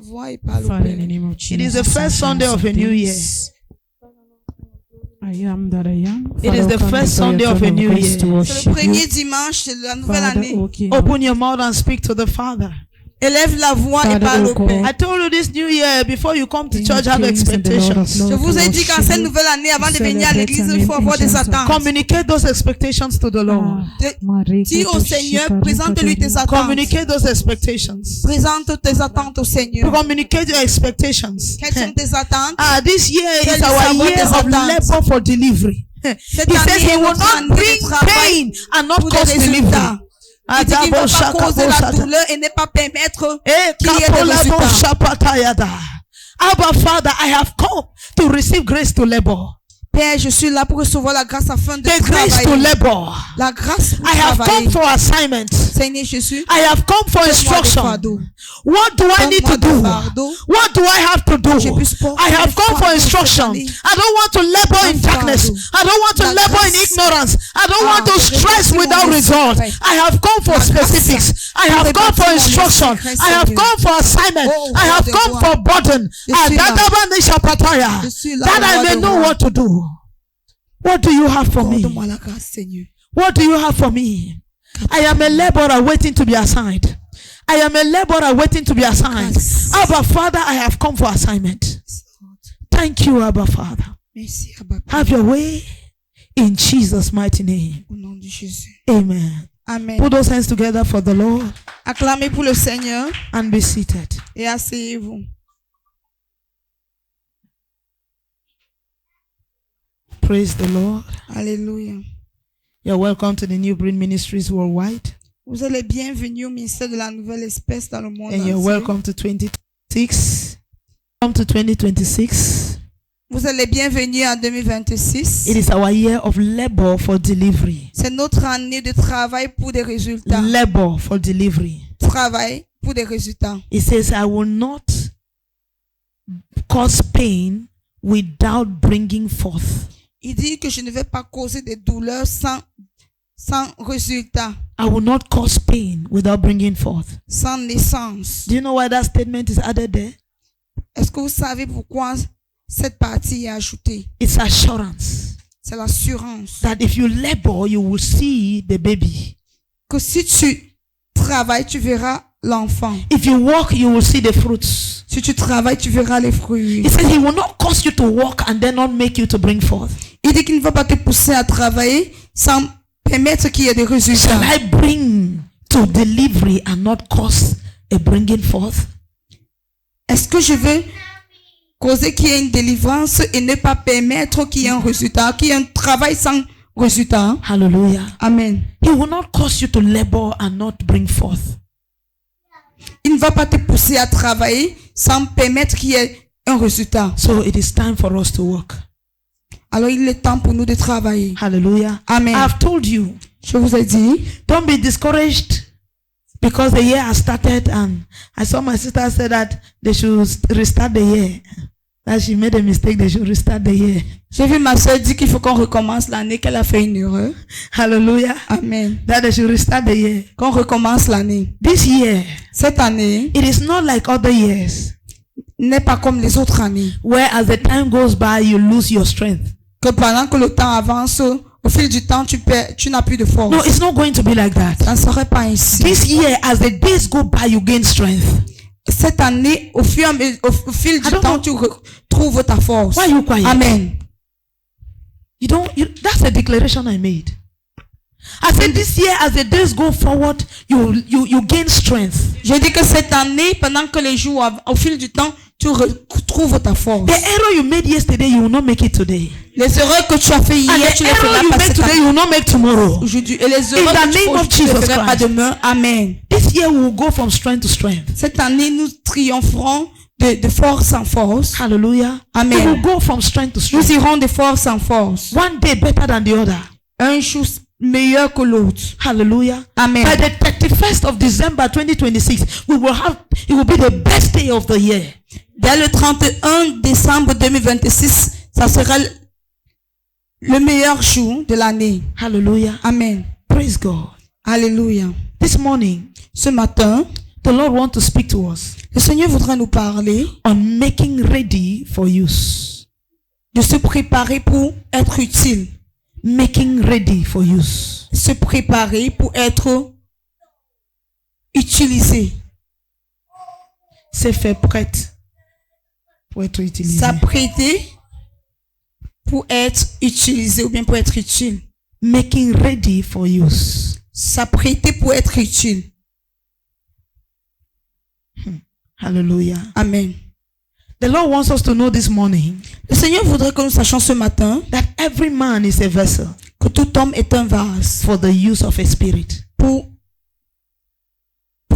voix et parle au Father, in Père. the name of It is the Jesus, first I Sunday come of a new year. this. I am that I am. It is the first Sunday of a new year. C'est le premier dimanche de la nouvelle année. Open your mouth and speak to the Father. Élève la voix et parle au Père. I told you this new year, before you come to church, have expectations. Je vous ai dit qu'en cette nouvelle année, avant de venir à l'église, il faut avoir des attentes. Communicate those expectations to the Lord. Dis au Seigneur, présente-lui tes attentes. Communicate those expectations. Présente tes attentes au Seigneur. Communicate your expectations. Quelles sont tes attentes? This year Quelles is our sont year tes of attentes? labor for delivery. Cette He says année he est will notre not année de bring travail pain and not pour des cause delivery. résultats. Il dit qu'il ne va pas causer la douleur et ne pas permettre qu'il y ait des résultats. Abba, Father, I have come to receive grace to labor. Père, je suis là pour recevoir la grâce afin de The grace to travailler. labor. La grâce pour I have travailler. come for assignment. Seigneur Jésus, I have come for instruction. What do I need to do? What do I have to do? I have come for instruction. I don't want to labor in darkness. I don't want to labor in ignorance. I don't want to stress without result. I have come for specifics. I have come for instruction. I have come for assignment. I have come for burden. That I may know what to do. What do you have for me? What do you have for me? I am a laborer waiting to be assigned. I am a laborer waiting to be assigned. Abba, Father, I have come for assignment. Thank you, Abba, Father. Have your way in Jesus' mighty name. Amen. Amen. Put those hands together for the Lord. Acclamez pour le Seigneur and be seated. Et asseyez-vous. Praise the Lord. Alléluia. You're welcome to the New Breed Ministries worldwide. Vous êtes les bienvenus au ministère de la nouvelle espèce dans le monde and you're entier. welcome to 2026. Come to 2026. Vous êtes les bienvenus en 2026. It is our year of labor for delivery. C'est notre année de travail pour des résultats. Labor for delivery. Travail pour des résultats. It says, I will not cause pain without bringing forth. Il dit que je ne vais pas causer des douleurs sans résultat. I will not cause pain without bringing forth. Sans naissance. Do you know why that statement is added there? Est-ce que vous savez pourquoi cette partie est ajoutée? It's assurance. C'est l'assurance. That if you labor, you will see the baby. Que si tu travailles, tu verras l'enfant. If you walk, you will see the fruits. Si tu travailles, tu verras les fruits. He says he will not cause you to walk and then not make you to bring forth. Il dit qu'il ne va pas te pousser à travailler sans permettre qu'il y ait des résultats. Shall I bring to delivery and not cause a bringing forth? Est-ce que je veux causer qu'il y ait une délivrance et ne pas permettre qu'il y ait un résultat, qu'il y ait un travail sans résultat? Hallelujah. Amen. He will not cause you to labor and not bring forth. Il ne va pas te pousser à travailler sans permettre qu'il y ait un résultat. So it is time for us to work. Alors il est temps pour nous de travailler. Hallelujah. Amen. I've told you. Je vous ai dit. Don't be discouraged because the year has started and I saw my sister say that they should restart the year. That she made a mistake, they should restart the year. J'ai vu ma soeur dire qu'il faut qu'on recommence l'année, qu'elle a fait une erreur. Hallelujah. Amen. That they should restart the year. Qu'on recommence l'année. This year. Cette année. It is not like other years. N'est pas comme les autres années. Where as the time goes by, you lose your strength. Que pendant que le temps avance, au fil du temps, tu n'as plus de force. No, it's not going to be like that. Ça ne serait pas ainsi. This year, as the days go by, you gain strength. Cette année, au fil du temps, tu retrouves ta force. Why are you quiet? Amen. That's a declaration I made. I said this year, as the days go forward, you gain strength. Je dis que cette année, pendant que les jours, au fil du temps, tu retrouves ta force. The error you made yesterday, you will not make it today. Les erreurs que tu as fait hier, tu les feras pas cette année. You will not make tomorrow. Aujourd'hui, et les erreurs que tu ne feras pas demain. Amen. This year we will go from strength to strength. Cette année, nous triompherons de force en force. Hallelujah. Amen. We will go from strength to strength. Nous irons de force en force. One day better than the other. Un jour meilleur que l'autre. Hallelujah. Amen. By the 31st of December 2026, it will be the best day of the year. Dès le 31 décembre 2026, ça sera le meilleur jour de l'année. Hallelujah. Amen. Praise God. Alléluia. This morning, ce matin, the Lord wants to speak to us. Le Seigneur voudra nous parler on making ready for use. de se préparer pour être utile. Making ready for use. Se préparer pour être utilisé. C'est fait prête pour être utilisé. S'apprêter pour être utilisé ou bien pour être utile. Making ready for use. S'apprêter pour être utile. Hallelujah. Amen. The Lord wants us to know this morning Le Seigneur voudrait que nous sachions ce matin that every man is a vessel que tout homme est un vase for the use of a spirit. pour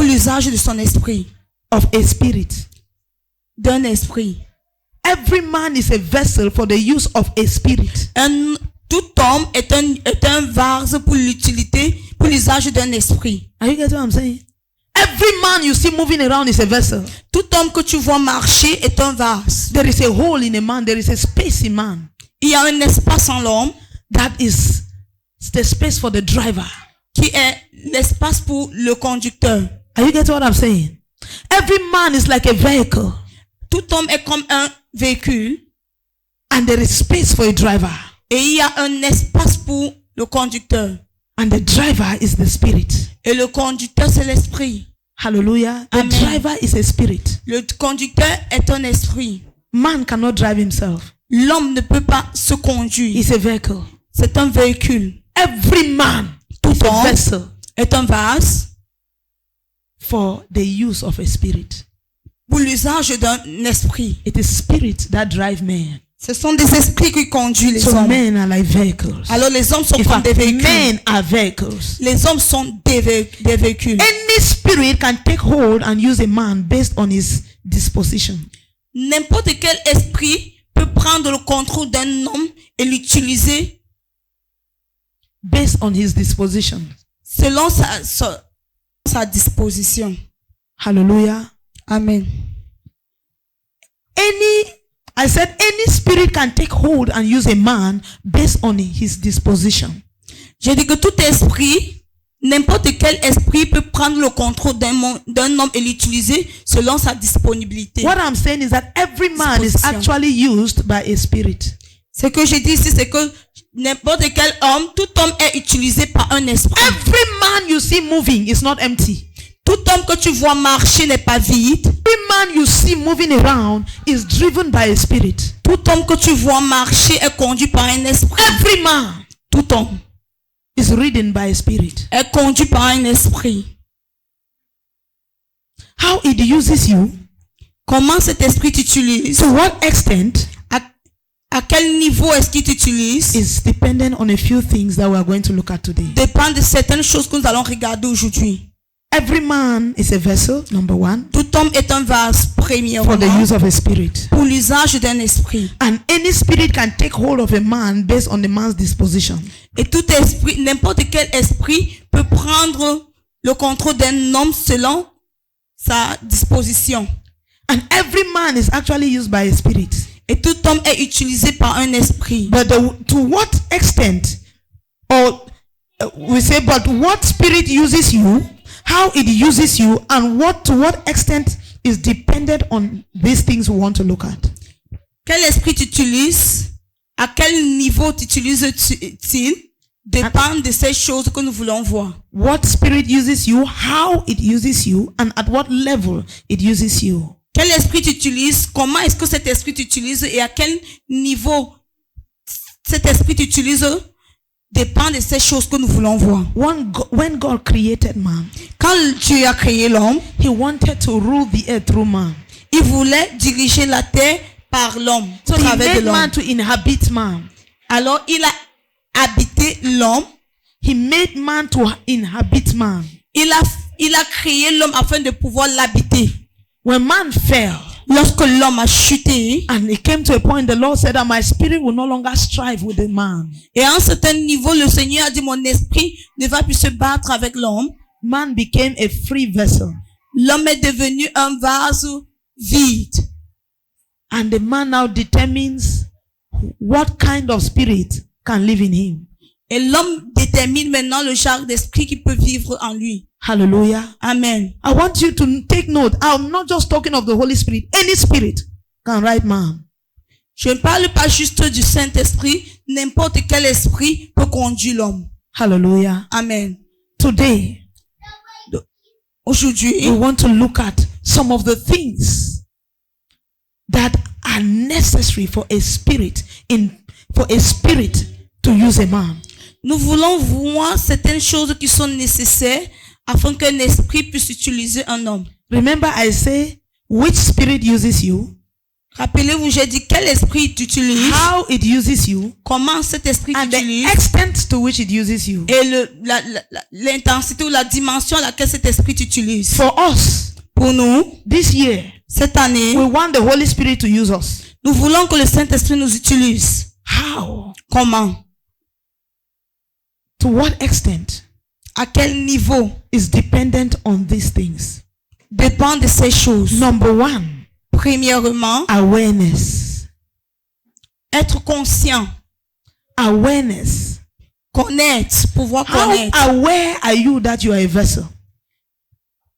l'usage de son esprit. Of a spirit. D'un esprit. Every man is a vessel for the use of a spirit. Tout homme est un vase pour l'utilité, pour l'usage d'un esprit. Are you getting what I'm saying? Every man you see moving around is a vessel. Tout homme que tu vois marcher est un vase. There is a hole in a man. There is a space in man. Il y a un espace en l'homme. That is the space for the driver. Qui est l'espace pour le conducteur. Are you getting what I'm saying? Every man is like a vehicle. Tout homme est comme un véhicule. And there is space for a driver. Et il y a un espace pour le conducteur. And the driver is the spirit. Et le conducteur, c'est l'esprit. Hallelujah. The Amen. driver is a spirit. Le conducteur est un esprit. Man cannot drive himself. L'homme ne peut pas se conduire. He's a vehicle. C'est un véhicule. Every man Tout homme vessel est un vase for the use of a spirit. pour l'usage d'un esprit. It is spirit that drive men. Ce sont des esprits qui conduisent les So hommes. men are like vehicles. Alors les hommes sont In comme fact, des véhicules. men are vehicles. Les hommes sont des véhicules. Any spirit can take hold and use a man based on his disposition. N'importe quel esprit peut prendre le contrôle d'un homme et l'utiliser Based on his disposition. selon sa disposition. Hallelujah. Amen. I said any spirit can take hold and use a man based on his disposition. J'ai dit que tout esprit, n'importe quel esprit peut prendre le contrôle d'un homme et l'utiliser selon sa disponibilité. What I'm saying is that every man is actually used by a spirit. Ce que j'ai dit ici, c'est que n'importe quel homme, tout homme est utilisé par un esprit. Every man you see moving is not empty. Tout homme que tu vois marcher n'est pas vide. Every man you see moving around is driven by a spirit. Tout homme que tu vois marcher est conduit par un esprit. Every man Tout homme is ridden by a spirit. est conduit par un esprit. How it uses you, Comment cet esprit t'utilise? to what extent, À quel niveau est-ce qu'il t'utilise? is dependent on a few things that we are going to look at today. Dépend de certaines choses que nous allons regarder aujourd'hui. Every man is a vessel, number one, Tout homme est un vase, for the premièrement, use of a spirit. pour l'usage d'un esprit. And any spirit can take hold of a man based on the man's disposition. Et tout esprit, n'importe quel esprit peut prendre le contrôle d'un homme selon sa disposition. And every man is actually used by a spirit. Et tout homme est utilisé par un esprit. But to what extent, or we say, but what spirit uses you, how it uses you, and to what extent is dependent on these things we want to look at. Quel esprit t'utilise? À quel niveau t'utilise-t-il? Dépend de ces choses que nous voulons voir. What spirit uses you, how it uses you, and at what level it uses you. Quel esprit t'utilise? Comment est-ce que cet esprit t'utilise? Et à quel niveau cet esprit t'utilise? Dépend de ces choses que nous voulons voir. When God created man, Quand Dieu a créé l'homme, he wanted to rule the earth through man. il voulait diriger la terre par l'homme, So au he travers de made man l'homme. to inhabit man. Alors il a habité l'homme. He made man to inhabit man. Il a créé l'homme afin de pouvoir l'habiter. When man fell, Lorsque l'homme a chuté, and it came to a point, the Lord said that my spirit will no longer strive with the man. et à un certain niveau, le Seigneur a dit, mon esprit ne va plus se battre avec l'homme. Man became a free vessel. L'homme est devenu un vase vide. And the man now determines what kind of spirit can live in him. Et l'homme détermine maintenant le genre d'esprit qui peut vivre en lui. Hallelujah. Amen. I want you to take note. I'm not just talking of the Holy Spirit. Any spirit can right man. Je ne parle pas juste du Saint-Esprit. N'importe quel esprit peut conduire l'homme. Hallelujah. Amen. Today, aujourd'hui, we want to look at some of the things that are necessary for a spirit to use a man. Nous voulons voir certaines choses qui sont nécessaires afin qu'un esprit puisse utiliser un homme. Remember, I say, which spirit uses you? Rappelez-vous, j'ai dit quel esprit t'utilise, How it uses you, comment cet esprit and the t'utilise, extent to which it uses you. et l'intensité ou la dimension à laquelle cet esprit t'utilise. For us, Pour nous, this year, cette année, we want the Holy Spirit to use us. nous voulons que le Saint-Esprit nous utilise. How? Comment? To what extent? À quel niveau? Is dependent on these things. Dépend de ces choses. Number one, Premièrement, awareness. être conscient. Awareness. Connaître, pouvoir How connaître. aware are you that you are a vessel?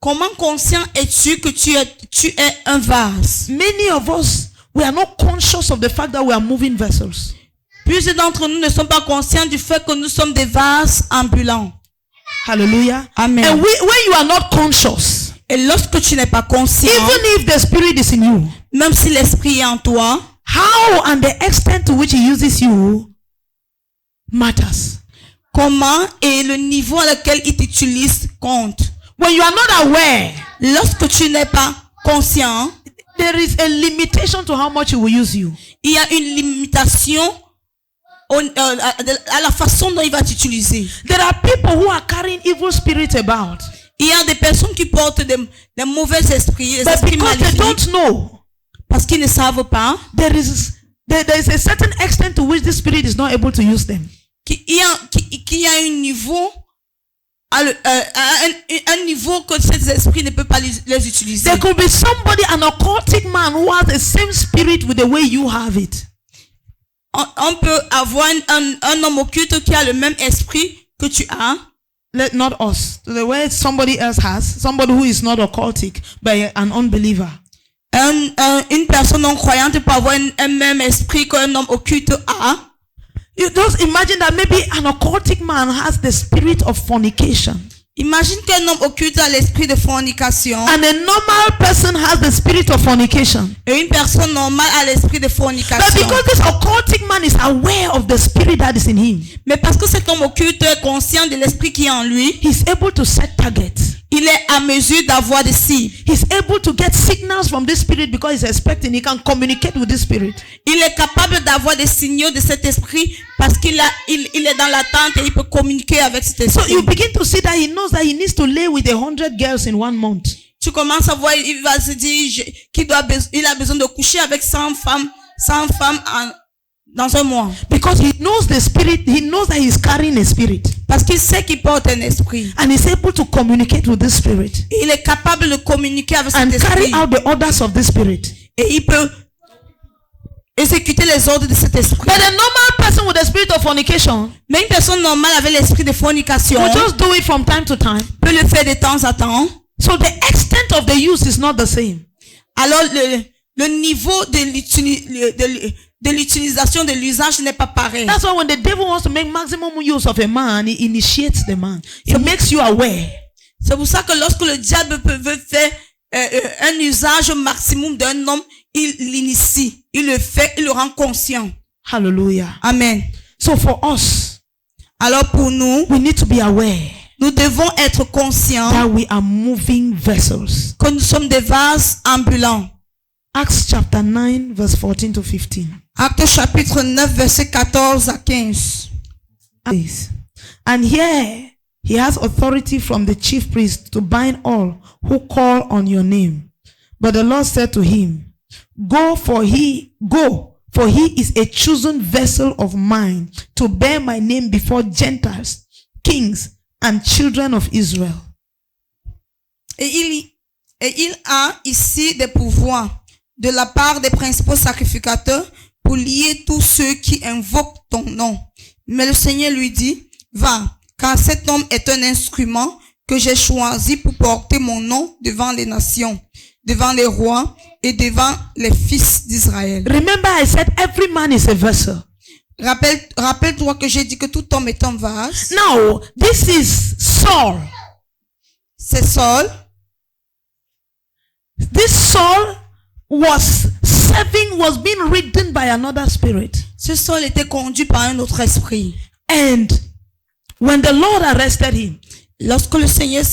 Comment conscient es-tu que tu es un vase? Many of us, we are not conscious of the fact that we are moving vessels. Plusieurs d'entre nous ne sont pas conscients du fait que nous sommes des vases ambulants. Hallelujah. Amen. And when you are not conscious, Et lorsque tu n'es pas conscient, even if the Spirit is in you, même si l'esprit est en toi, how and the extent to which He uses you matters. comment et le niveau à lequel il t'utilise compte. When you are not aware, Lorsque tu n'es pas conscient, there is a limitation to how much He will use you. il y a une limitation à la façon dont il va t'utiliser. There are people who are carrying evil spirits about, Il y a des personnes qui portent des mauvais esprits, des but esprits because they don't maléfiques, know, parce qu'ils ne savent pas there is a certain extent to which the Spirit is not able to use them. qu'il y a un niveau, un niveau que ces esprits ne peuvent pas les utiliser. There could be somebody, an occultic man, who has the same spirit with the way you have it. On peut avoir un homme occulte qui a le même esprit que tu as. Not us. The way somebody else has, somebody who is not occultic, but an unbeliever. Une personne non croyante peut avoir un même esprit qu'un homme occulte a. You just imagine that maybe an occultic man has the spirit of fornication. Imagine qu'un homme occulte a l'esprit de fornication. And a normal person has the spirit of fornication. Et une personne normale a l'esprit de fornication. But because this occultic man is aware of the spirit that is in him, Mais parce que cet homme occulte est conscient de l'esprit qui est en lui, he's able to set targets. il est à mesure d'avoir des cibles. He's able to get signals from this spirit because he's expecting. He can communicate with this spirit. Il est capable d'avoir des signaux de cet esprit parce qu'il est dans l'attente et il peut communiquer avec cet esprit. So you begin to see that he knows that he needs to lay with 100 girls in 1 month. Tu commences à voir, il va se dire qu'il a besoin de coucher avec 100 femmes dans un mois. Because he knows the spirit, he knows that he's carrying a spirit. Parce qu'il sait qu'il porte un esprit. And he's able to communicate with this spirit. Et il est capable de communiquer avec cet And carry esprit. out the orders of the spirit. Et il peut exécuter les ordres de cet esprit. But a normal person with the spirit of fornication Mais une personne normale avec l'esprit de fornication will just do it from time to time. peut le faire de temps à temps. So the extent of the use is not the same. Alors le niveau de l'utilisation de l'usage n'est pas pareil. That's why when the devil wants to make maximum use of a man, he initiates the man. He makes you aware. C'est pour ça que lorsque le diable veut faire un usage maximum d'un homme, il l'initie, il le fait, il le rend conscient. Hallelujah. Amen. So for us, alors pour nous, we need to be aware nous devons être conscients that we are moving vessels. que nous sommes des vases ambulants. Acts chapter 9 verse 14 to 15. Actes chapitre 9 verset 14 à 15. And here he has authority from the chief priest to bind all who call on your name. But the Lord said to him, Go, for he is a chosen vessel of mine to bear my name before Gentiles, kings, and children of Israel. Et il a ici des pouvoirs de la part des principaux sacrificateurs pour lier tous ceux qui invoquent ton nom. Mais le Seigneur lui dit, va, car cet homme est un instrument que j'ai choisi pour porter mon nom devant les nations, devant les rois et devant les fils d'Israël. Remember, I said every man is a vessel. Rappelle-toi que j'ai dit que tout homme est un vase. Now, this is Saul. C'est Saul. This Saul was being ridden by another spirit. Ce Saul était conduit par un autre esprit. And when the Lord arrested him, lorsque le Seigneur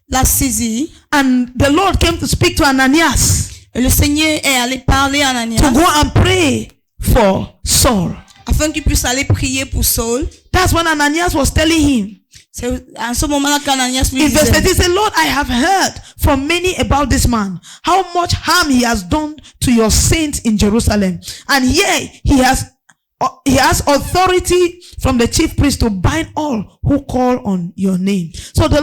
l'a saisi, and the Lord came to speak to Ananias, et le Seigneur est allé parler à Ananias, to go and pray for Saul, afin qu'il puisse aller prier pour Saul. That's when Ananias was telling him. C'est à ce moment-là qu'Ananias lui In verse 13, disait, he said, Lord, I have heard from many about this man, how much harm he has done to your saints in Jerusalem. And here he has authority from the chief priest to bind all who call on your name. So the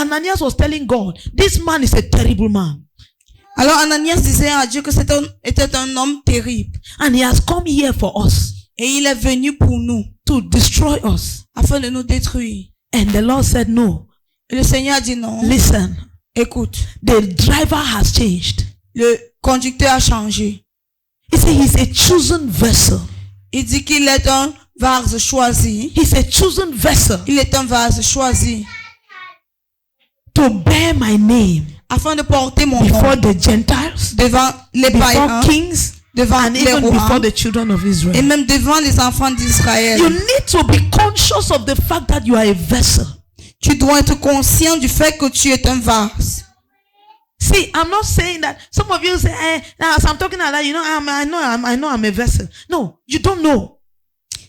Ananias was telling God, this man is a terrible man. Alors Ananias disait à Dieu que était un homme terrible. And he has come here for us. Et il est venu pour nous, to destroy us. Afin de nous détruire. And the Lord said no. Et le Seigneur a dit non. Listen. Écoute. The driver has changed. Le conducteur a changé. He said he's a chosen vessel. Il dit qu'il est un vase choisi. He's a chosen vessel. Il est un vase choisi. To bear my name. Afin de porter mon nom. Before the Gentiles. Devant les païens. Kings. Devant and les even rois, before the children of Israel. Et même devant les enfants d'Israël. You need to be conscious of the fact that you are a vessel. Tu dois être conscient du fait que tu es un vase. See, I'm not saying that some of you say, as I'm talking like that, you know, I know I'm a vessel. No, you don't know.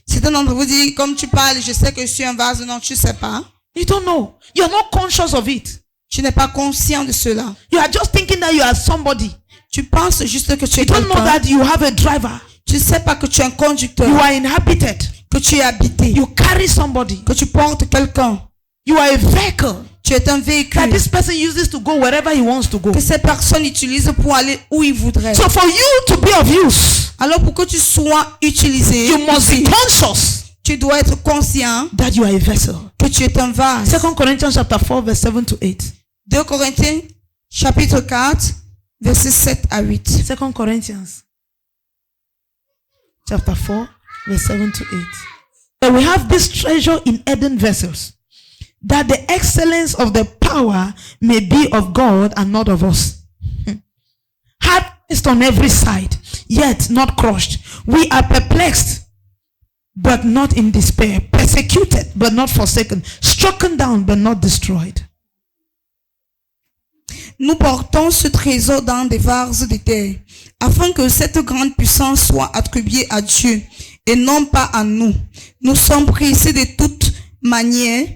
Certains d'entre vous disent, comme tu parles, je sais que je suis un vase. Non, tu sais pas. You don't know. You're not conscious of it. Tu n'es pas conscient de cela. You are just thinking that you are somebody. Tu penses juste que tu es quelqu'un. You don't know that you have a driver. Tu sais pas que tu es un conducteur. You are inhabited. Que tu es habité. You carry somebody. Que tu portes quelqu'un. You are a vehicle. Tu es un véhicule. That this person uses to go wherever he wants to go. Que cette personne utilise pour aller où il voudrait. So for you to be of use, alors pour que tu sois utilisé, you must be conscious. Tu dois être conscient that you are a vessel. Que tu es un vase. 2 Corinthians chapter 4 verse 7 to 8. 2 Corinthiens chapitre 4 verset 7 à 8. 2 Corinthians chapter 4 verse 7 to 8. And we have this treasure in earthen vessels, that the excellence of the power may be of God and not of us. Hard pressed on every side, yet not crushed. We are perplexed, but not in despair. Persecuted, but not forsaken. Struck down, but not destroyed. Nous portons ce trésor dans des vases de terre, afin que cette grande puissance soit attribuée à Dieu et non pas à nous. Nous sommes pressés de toute manière,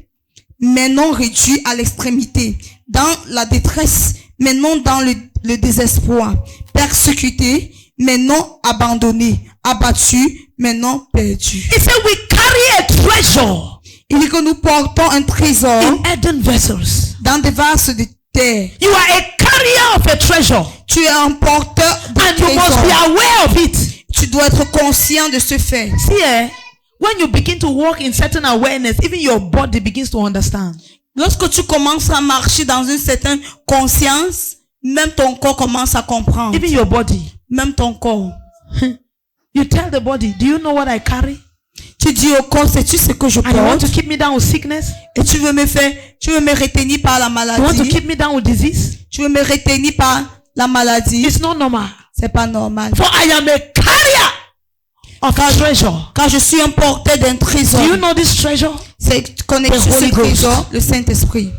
mais non réduits à l'extrémité, dans la détresse, mais non dans le désespoir, persécutés, mais non abandonnés, abattus, mais non perdus. He said we carry a treasure. Il dit que nous portons un trésor in earthen vessels. Dans des vases de terre. You are a carrier of a treasure. Tu es un porteur de trésor. And you must be aware of it. Tu dois être conscient de ce fait. See, when you begin to walk in certain awareness, even your body begins to understand. Lorsque tu commences à marcher dans une certaine conscience, même ton corps commence à comprendre. Even your body. Même ton corps. You tell the body, do you know what I carry? Tu dis au corps, sais-tu ce que je porte? And you want to keep me down with sickness? Et tu veux me retenir par la maladie? You want to keep me down with disease? Tu veux me retenir par la maladie? It's not normal. C'est pas normal. For I am a carrier of a treasure. Car je suis un porteur d'un trésor. Do you know this treasure? C'est connaître ce trésor, le Saint-Esprit.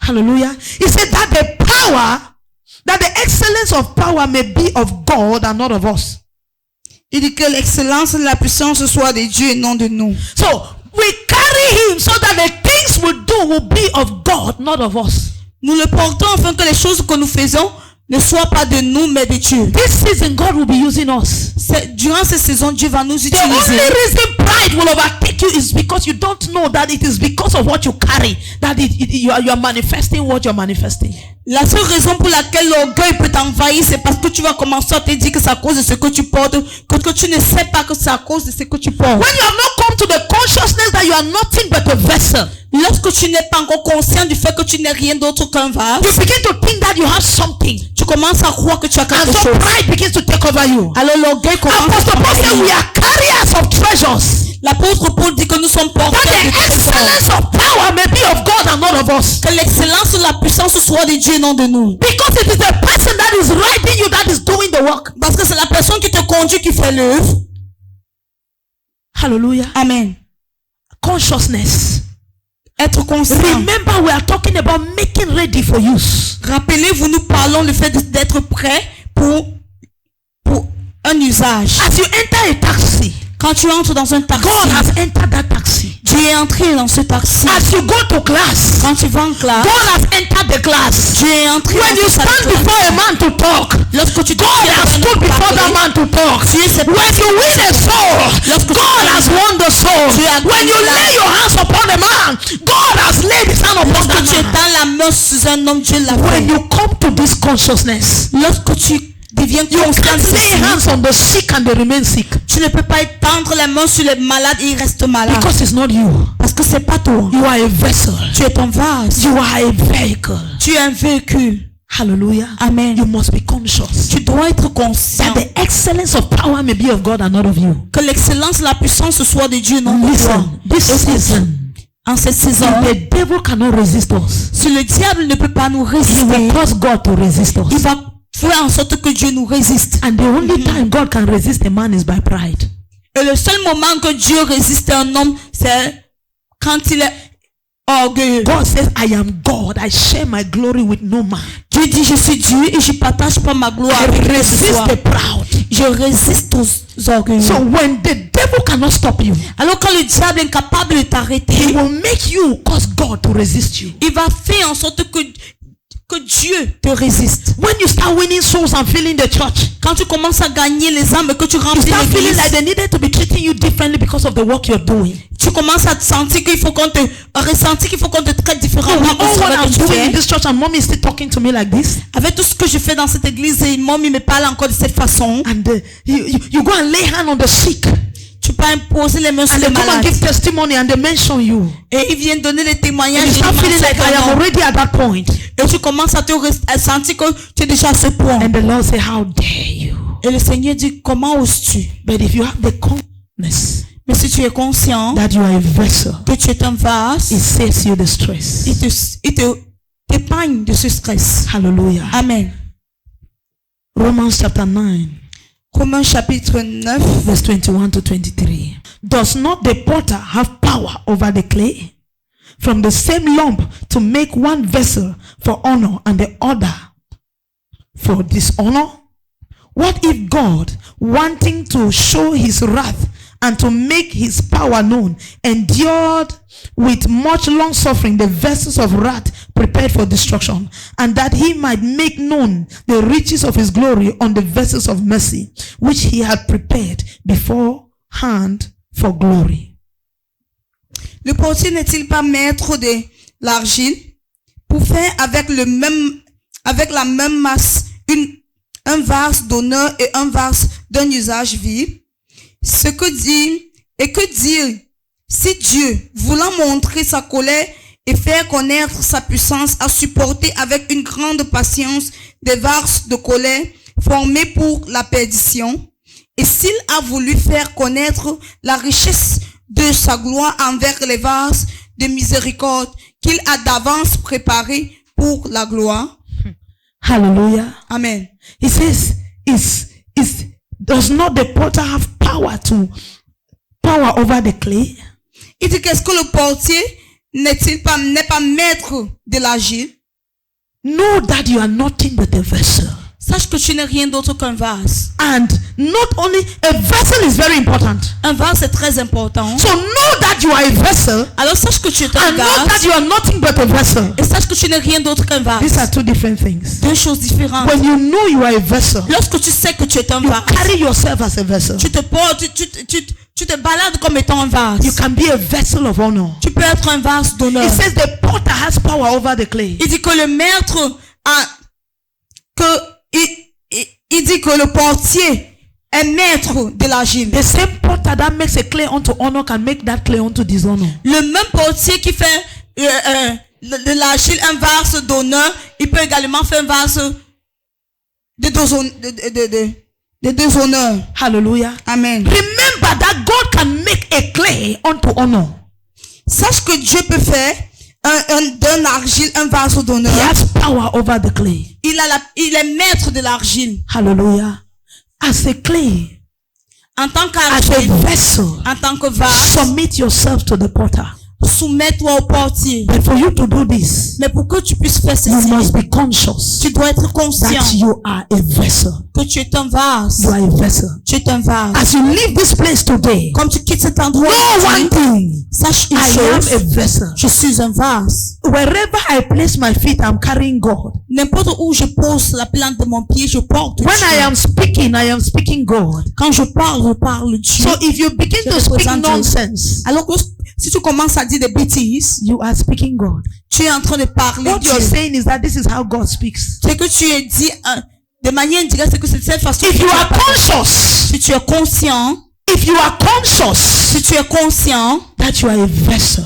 Hallelujah. He said that the power, that the excellence of power may be of God and not of us. Il dit que l'excellence et la puissance soit de Dieu et non de nous. So we carry him so that the things we do will be of God, not of us. Nous le portons afin que les choses que nous faisons ne soient pas de nous mais de Dieu. This season God will be using us. Durant cette saison, Dieu va nous utiliser. The only reason pride will overtake you is because you don't know that it is because of what you carry that you are manifesting what you're manifesting. La seule raison pour laquelle l'orgueil peut t'envahir, c'est parce que tu vas commencer à te dire que c'est à cause de ce que tu portes, que tu ne sais pas que c'est à cause de ce que tu portes. When you have not come to the consciousness that you are nothing but a vessel, lorsque tu n'es pas encore conscient du fait que tu n'es rien d'autre qu'un vase, you begin to think that you have something. tu commences à croire que tu as quelque And so chose. pride begins to take over you. Alors l'orgueil commence Apostle à Paul said t'envahir. we are carriers of treasures. L'apôtre Paul dit que nous sommes But porteurs the de trésors. excellence of power may be of God and not of us. Que l'excellence et la puissance soit de Dieu et non de nous. Because it is the person that is riding you that is doing the work. Parce que c'est la personne qui te conduit qui fait l'œuvre. Hallelujah. Amen. Consciousness. Être conscient. Remember, we are talking about making ready for use. Rappelez-vous, nous parlons le fait d'être prêt pour un usage. As you enter a taxi, Quand tu entres dans un taxi, God has entered that taxi. Dieu est entré dans ce taxi. As you go to class, Quand tu vas en classe, God has entered the class. Dieu est entré When dans you ce stand taxi. before a man to talk, Lorsque tu te God has stood before that man to talk. When you win a soul, God has won the soul. When you lay your hands upon a man, God has laid his hand upon Lorsque tu that man. étends la main sur un homme, Dieu l'a When fait. you come to this consciousness, Lorsque tu deviens you conscient can't de lay ceci, hands on the sick and they remain sick. tu ne peux pas étendre la main sur les malades et ils restent malades. Because it's not you. Parce que c'est pas toi. You are a vessel. Tu es un vase. You are a vehicle. Tu es un véhicule. Hallelujah. Amen. You must be conscious Tu dois être conscient that the excellence of power may be of God and not of you. que l'excellence, la puissance soit de Dieu, non de toi. Listen, this season, En cette saison, the devil cannot resist us. si le diable ne peut pas nous He will résister, cause God to resist il us. va faire en sorte que Dieu nous résiste. And the only time God can resist a man is by pride. Et le seul moment que Dieu résiste à un homme, c'est quand il est orgueilleux. God says, I am God. I share my glory with no man. Dieu dit, je suis Dieu et je partage pas ma gloire I avec qui que ce resist soit. the proud. Je résiste aux orgueilleux. So when the devil cannot stop you, Alors quand le diable est incapable de he t'arrêter, will make you cause God to resist you. il va faire en sorte que Dieu te résiste. When you start winning souls and filling the church, Quand tu commences à gagner les âmes et que tu you remplis start feeling l'église, like they needed to be treating you differently because of the work you're doing. tu commences à te sentir qu'il faut qu'on te ressentir qu'il faut qu'on te traite différemment. With all what I'm que tu doing in fais. this church and mommy is still talking to me like this. Avec tout ce que je fais dans cette église, et mommy me parle encore de cette façon. And you go and lay hand on the sick. Tu peux imposer les mains sur And les they come and malades. give testimony and they mention you. Et ils viennent donner les témoignages. And you et start ils feeling like mentionnent I ton am nom. already at that point. Et tu commences à à sentir que tu es déjà à ce point. And the Lord say, how dare you? Et le Seigneur dit, comment oses-tu? But if you have the consciousness Mais si tu es conscient that you are a vessel, que tu es un vase, it saves you the stress. il t'épargne de ce stress. Hallelujah. Amen. Romans chapter 9, Romains chapitre 9, verse 21 to 23. Does not the potter have power over the clay? From the same lump to make one vessel for honor and the other for dishonor? What if God, wanting to show his wrath and to make his power known, endured with much long suffering the vessels of wrath prepared for destruction, and that he might make known the riches of his glory on the vessels of mercy, which he had prepared beforehand for glory? le potier n'est-il pas maître de l'argile pour faire avec la même masse un vase d'honneur et un vase d'un usage vil? Que dire si Dieu, voulant montrer sa colère et faire connaître sa puissance, a supporté avec une grande patience des vases de colère formés pour la perdition, et s'il a voulu faire connaître la richesse de sa gloire envers les vases de miséricorde qu'il a d'avance préparés pour la gloire? Hallelujah. Amen. He says, does not the potter have power over the clay? Il dit qu'est-ce que le portier n'est pas maître de l'argile? Know that you are nothing but a vessel. Sache que tu n'es rien d'autre qu'un vase. And not only a vessel is very important. Un vase est très important. So know that you are a vessel Alors sache que tu es un and know that vase you are nothing but a vessel. et sache que tu n'es rien d'autre qu'un These are vase. two different things. Deux choses différentes. When you know you are a vessel, Lorsque tu sais que tu es un you vase, carry yourself as a vessel. tu te portes, tu te balades comme étant un vase. You can be a vessel of honor. Tu peux être un vase d'honneur. It says the potter has power over the clay. Il dit que le maître il dit que le portier est maître de l'argile. The same potter that makes a clay unto honor can make that clay unto dishonor. Le même portier qui fait de l'argile un vase d'honneur, il peut également faire un vase de déshonneur. Hallelujah. Amen. Remember that God can make a clay unto honor. Sache que Dieu peut faire d'un argile un vase d'honneur. He has power over the clay. Il est maître de l'argile. Hallelujah. As a clay, En tant as qu'argile, a vessel, en tant que vase, submit yourself to the potter. soumets-toi au portier. But for you to do this, Mais pour que tu puisses faire you ceci, must be conscious tu dois être conscient that you are a vessel. que tu es un vase. You are a vessel. Tu es un vase. As you leave this place today, Comme tu quittes cet endroit, know one thing. sache une I am a chose. vessel. Je suis un vase. Wherever I place my feet, I'm carrying God. N'importe où je pose la plante de mon pied, je porte When Dieu. I am speaking God. Quand je parle Dieu. So if you begin Je to speak représente Dieu. nonsense, Alors que si tu commences à dire des bêtises, you are speaking God. tu es en train de parler What Dieu. you're saying is that this is how God speaks. Ce que tu as dit de manière indirecte, c'est que c'est de cette façon. If que you tu are as parlé. conscious, Si tu es conscient, if you are conscious si tu es conscient that you are a vessel,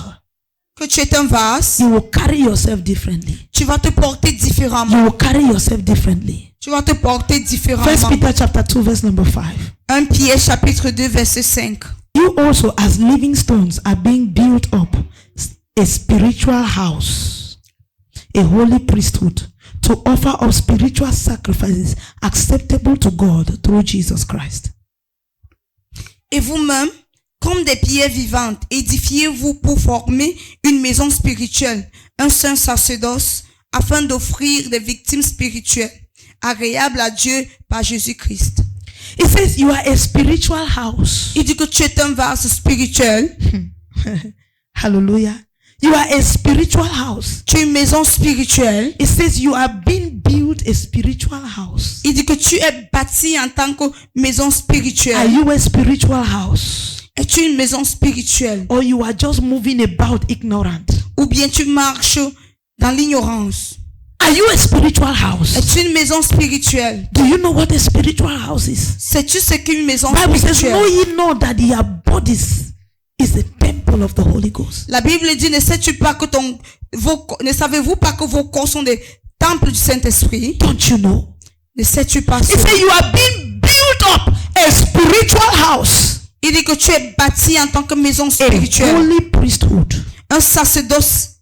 que tu es un vase, you will carry yourself differently. tu vas te porter différemment. You will carry yourself differently. Tu vas te porter 1 différemment. Peter chapter 2 verse number 5. 1 Pierre chapitre 2 verset 5. You also as living stones are being built up a spiritual house, a holy priesthood, to offer up spiritual sacrifices acceptable to God through Jesus Christ. Et vous-même, comme des pierres vivantes, édifiez-vous pour former une maison spirituelle, un saint sacerdoce, afin d'offrir des victimes spirituelles, agréables à Dieu par Jésus-Christ. It says you are a spiritual house. Il dit que tu es un vase spirituel. Hallelujah. You are a spiritual house. Tu es une maison spirituelle. It says you are being built a spiritual house. Il dit que tu es bâti en tant que maison Are spirituelle. you a spiritual house? Es-tu une maison spirituelle? Or you are just moving about ignorant? Ou bien tu marches dans l'ignorance? Are you a spiritual house? Es-tu une maison spirituelle? Do you know what a spiritual house is? Sais-tu ce qu'est une maison Bible says, know spirituelle? ye not that your bodies is the temple of the Holy Ghost. La Bible dit, ne savez-vous pas que vos corps sont des temples du Saint-Esprit? Don't you know? Ne sais-tu pas It ça? says you are being built up a spiritual house, Il dit que tu es bâti en tant que maison a spirituelle. holy priesthood, Un sacerdoce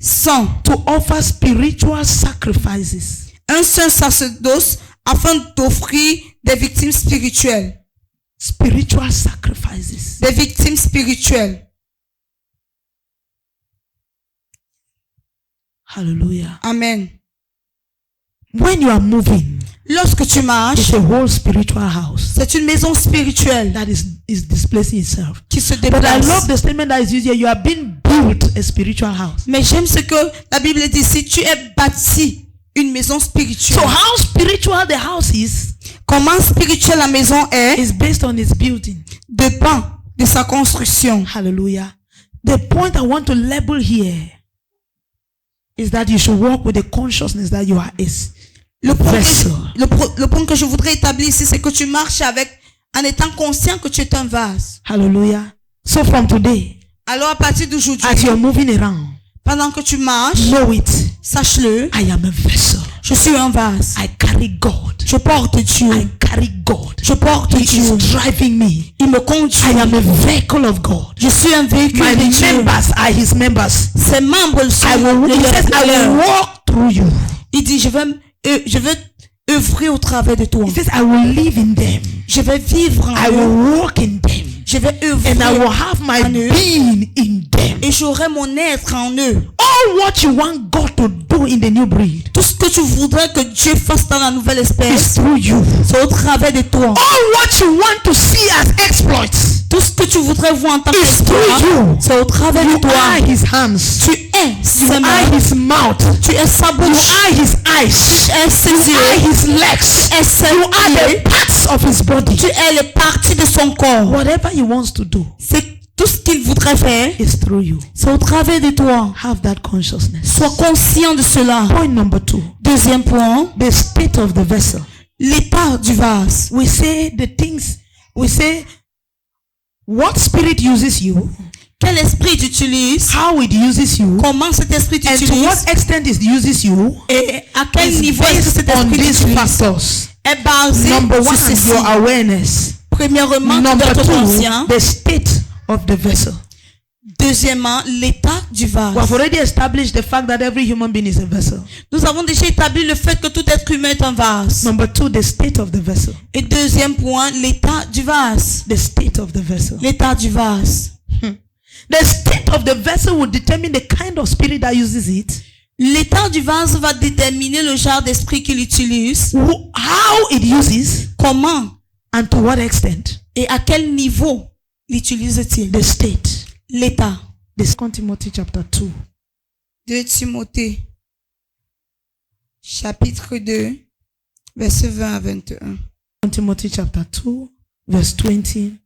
saint. to offer spiritual sacrifices Un saint sacerdoce afin d'offrir des victimes spirituelles. spiritual sacrifices. Des victimes spirituelles. Hallelujah. Amen. When you are moving, Lorsque tu marches, it's a whole spiritual house c'est une maison spirituelle that is displacing itself. qui se But I déplace. love the statement that is used here. You are being built a spiritual house. Mais j'aime ce que la Bible dit. Si tu es bâti une maison spirituelle. So how spiritual the house is Comment spirituelle la maison est based on its building. dépend de sa construction. Hallelujah. The point I want to label here is that you should walk with the consciousness that you are Le point, vessel. le point que je voudrais établir ici, c'est que tu marches avec, en étant conscient que tu es un vase. Hallelujah. So from today, Alors à partir d'aujourd'hui, as you're moving around, pendant que tu marches, know it. sache-le, I am a vessel. je suis un vase. I carry God. Je porte Dieu. I carry God. Je porte He Dieu. is driving me. Il me conduit. I am a vehicle of God. Je suis un véhicule My de Dieu. members are His members. Ses membres sont He says, I will walk through you. Il dit, je vais œuvrer au travers de toi. He says, I will live in them. Je vais vivre en I eux. will walk in them. Je vais œuvrer And I will have my en eux. being in them. Et j'aurai mon être en eux. All what you want God to do in the new breed Tout ce que tu voudrais que Dieu fasse dans la nouvelle is espèce, through you. c'est au travers de toi. All what you want to see as exploits Tout ce que tu voudrais voir en tant is through qu'espoir, you. c'est au travers de You toi. are His hands. Tu es ses You are mains. His mouth. Tu es sa You bouche. are His Tu eyes. es ses You are yeux. His legs. Tu es ses You are the pieds. parts of His body. Tu es les parties de son corps. Whatever He wants to do, C'est tout ce qu'il voudrait faire, is through you. c'est au travers de toi. Have that consciousness. Sois conscient de cela. Point number 2. Deuxième point, The state of the vessel. l'état du vase. We say what spirit uses you, Quel esprit tu utilises? how it uses you, Comment cet esprit and to t'utilise? what extent it uses you Et à quel is niveau est-ce que cet based on esprit these t'utilise? factors. Est basé Number sur 1, ceci. your awareness. Premièrement, Number notre 2, conscient. the state of the vessel. Deuxièmement, l'état du vase. We have already established the fact that every human being is a vessel. Nous avons déjà établi le fait que tout être humain est un vase. Number 2, the state of the vessel. Et deuxième point, l'état du vase. The state of the vessel. L'état du vase. The state of the vessel will determine the kind of spirit that uses it, L'état du vase va déterminer le genre d'esprit qu'il utilise, how it uses, comment and to what extent. et à quel niveau l'utilise-t-il. The state. L'état. This 2 Timothy chapter 2. 2 Timothée, chapitre 2, versets 20 à 21. 2 Timothy chapter 2, verse 20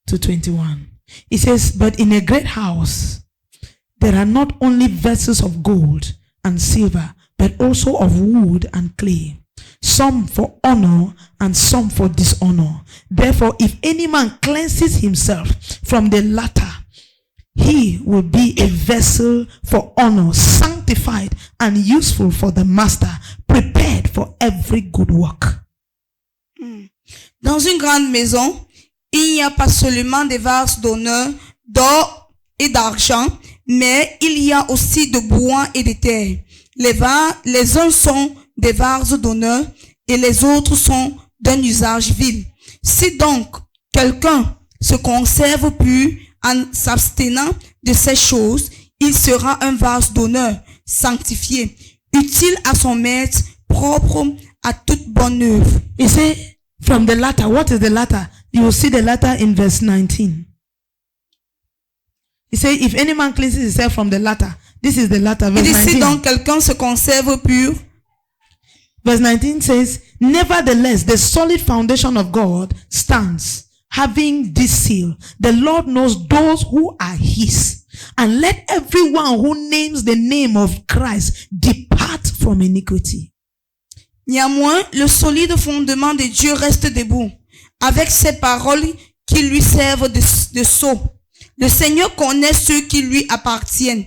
to 21. It says, but in a great house, there are not only vessels of gold and silver, but also of wood and clay, some for honor and some for dishonor. Therefore, if any man cleanses himself from the latter, he will be a vessel for honor, sanctified and useful for the master, prepared for every good work. Dans une grande maison, il n'y a pas seulement des vases d'honneur, d'or et d'argent, mais il y a aussi de bois et de terre. Les uns sont des vases d'honneur et les autres sont d'un usage vil. Si donc quelqu'un se conserve pur en s'abstenant de ces choses, il sera un vase d'honneur, sanctifié, utile à son maître, propre à toute bonne œuvre. He said, from the latter, what is the latter? You will see the latter in verse 19. He said, if any man cleanses himself from the latter, this is the latter, Il verse dit, si 19. donc quelqu'un se conserve pur, Verse 19 says, nevertheless, the solid foundation of God stands, having this seal. The Lord knows those who are his. And let everyone who names the name of Christ depart from iniquity. néanmoins, le solide fondement de Dieu reste debout, avec ses paroles qui lui servent de sceau. Le Seigneur connaît ceux qui lui appartiennent,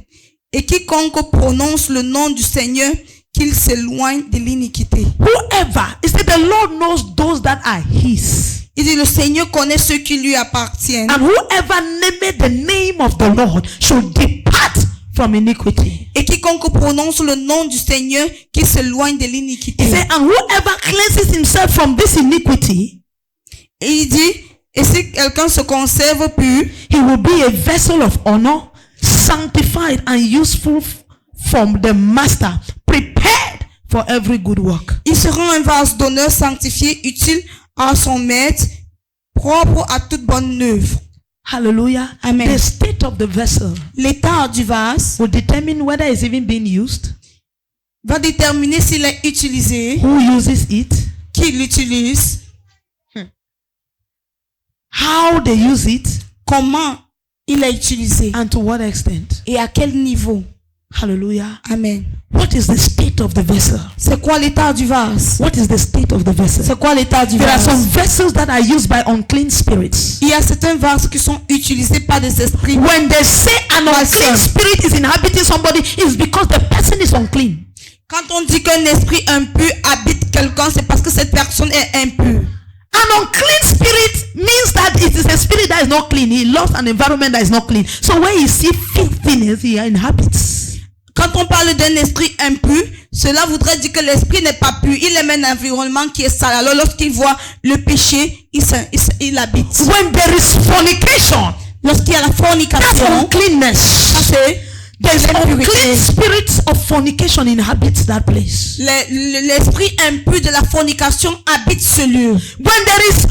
et quiconque prononce le nom du Seigneur, qu'il s'éloigne de l'iniquité. Whoever, it said the Lord knows those that are his. Il dit, le Seigneur connaît ceux qui lui appartiennent. And whoever named the name of the Lord should depart from iniquity. Et quiconque prononce le nom du Seigneur, qu'il s'éloigne de l'iniquité. He said, and whoever cleanses himself from this iniquity, Et il dit, et si quelqu'un se conserve pur, he will be a vessel of honor, sanctified and useful from the master, prepared for every good work. il sera un vase d'honneur sanctifié, utile à son maître, propre à toute bonne œuvre. Hallelujah. Amen. The state of the vessel L'état du vase will determine whether it's even being used, va déterminer s'il est utilisé, who uses it, qui l'utilise, how they use it, comment il est utilisé and to what extent. et à quel niveau. Hallelujah. Amen. What is the state of the vessel? C'est quoi l'état du vase? What is the state of the vessel? C'est quoi l'état du There are some vase? vessels that are used by unclean spirits. Il y a certains vases qui sont utilisés par des esprits. When they say an unclean spirit is inhabiting somebody, it's because the person is unclean. Quand on dit qu'un esprit impur habite quelqu'un, c'est parce que cette personne est impure. An unclean spirit means that it is a spirit that is not clean. He loves an environment that is not clean. So when you see filthiness, he inhabits. Quand on parle d'un esprit impur, cela voudrait dire que l'esprit n'est pas pur. Il aime un environnement qui est sale. Alors lorsqu'il voit le péché, il habite. When there is fornication, Lorsqu'il y a la that's fornication, uncleanness. ça c'est There's unclean l'impurité. spirits of fornication inhabits that place. L'esprit impur de la fornication habite ce lieu. When there is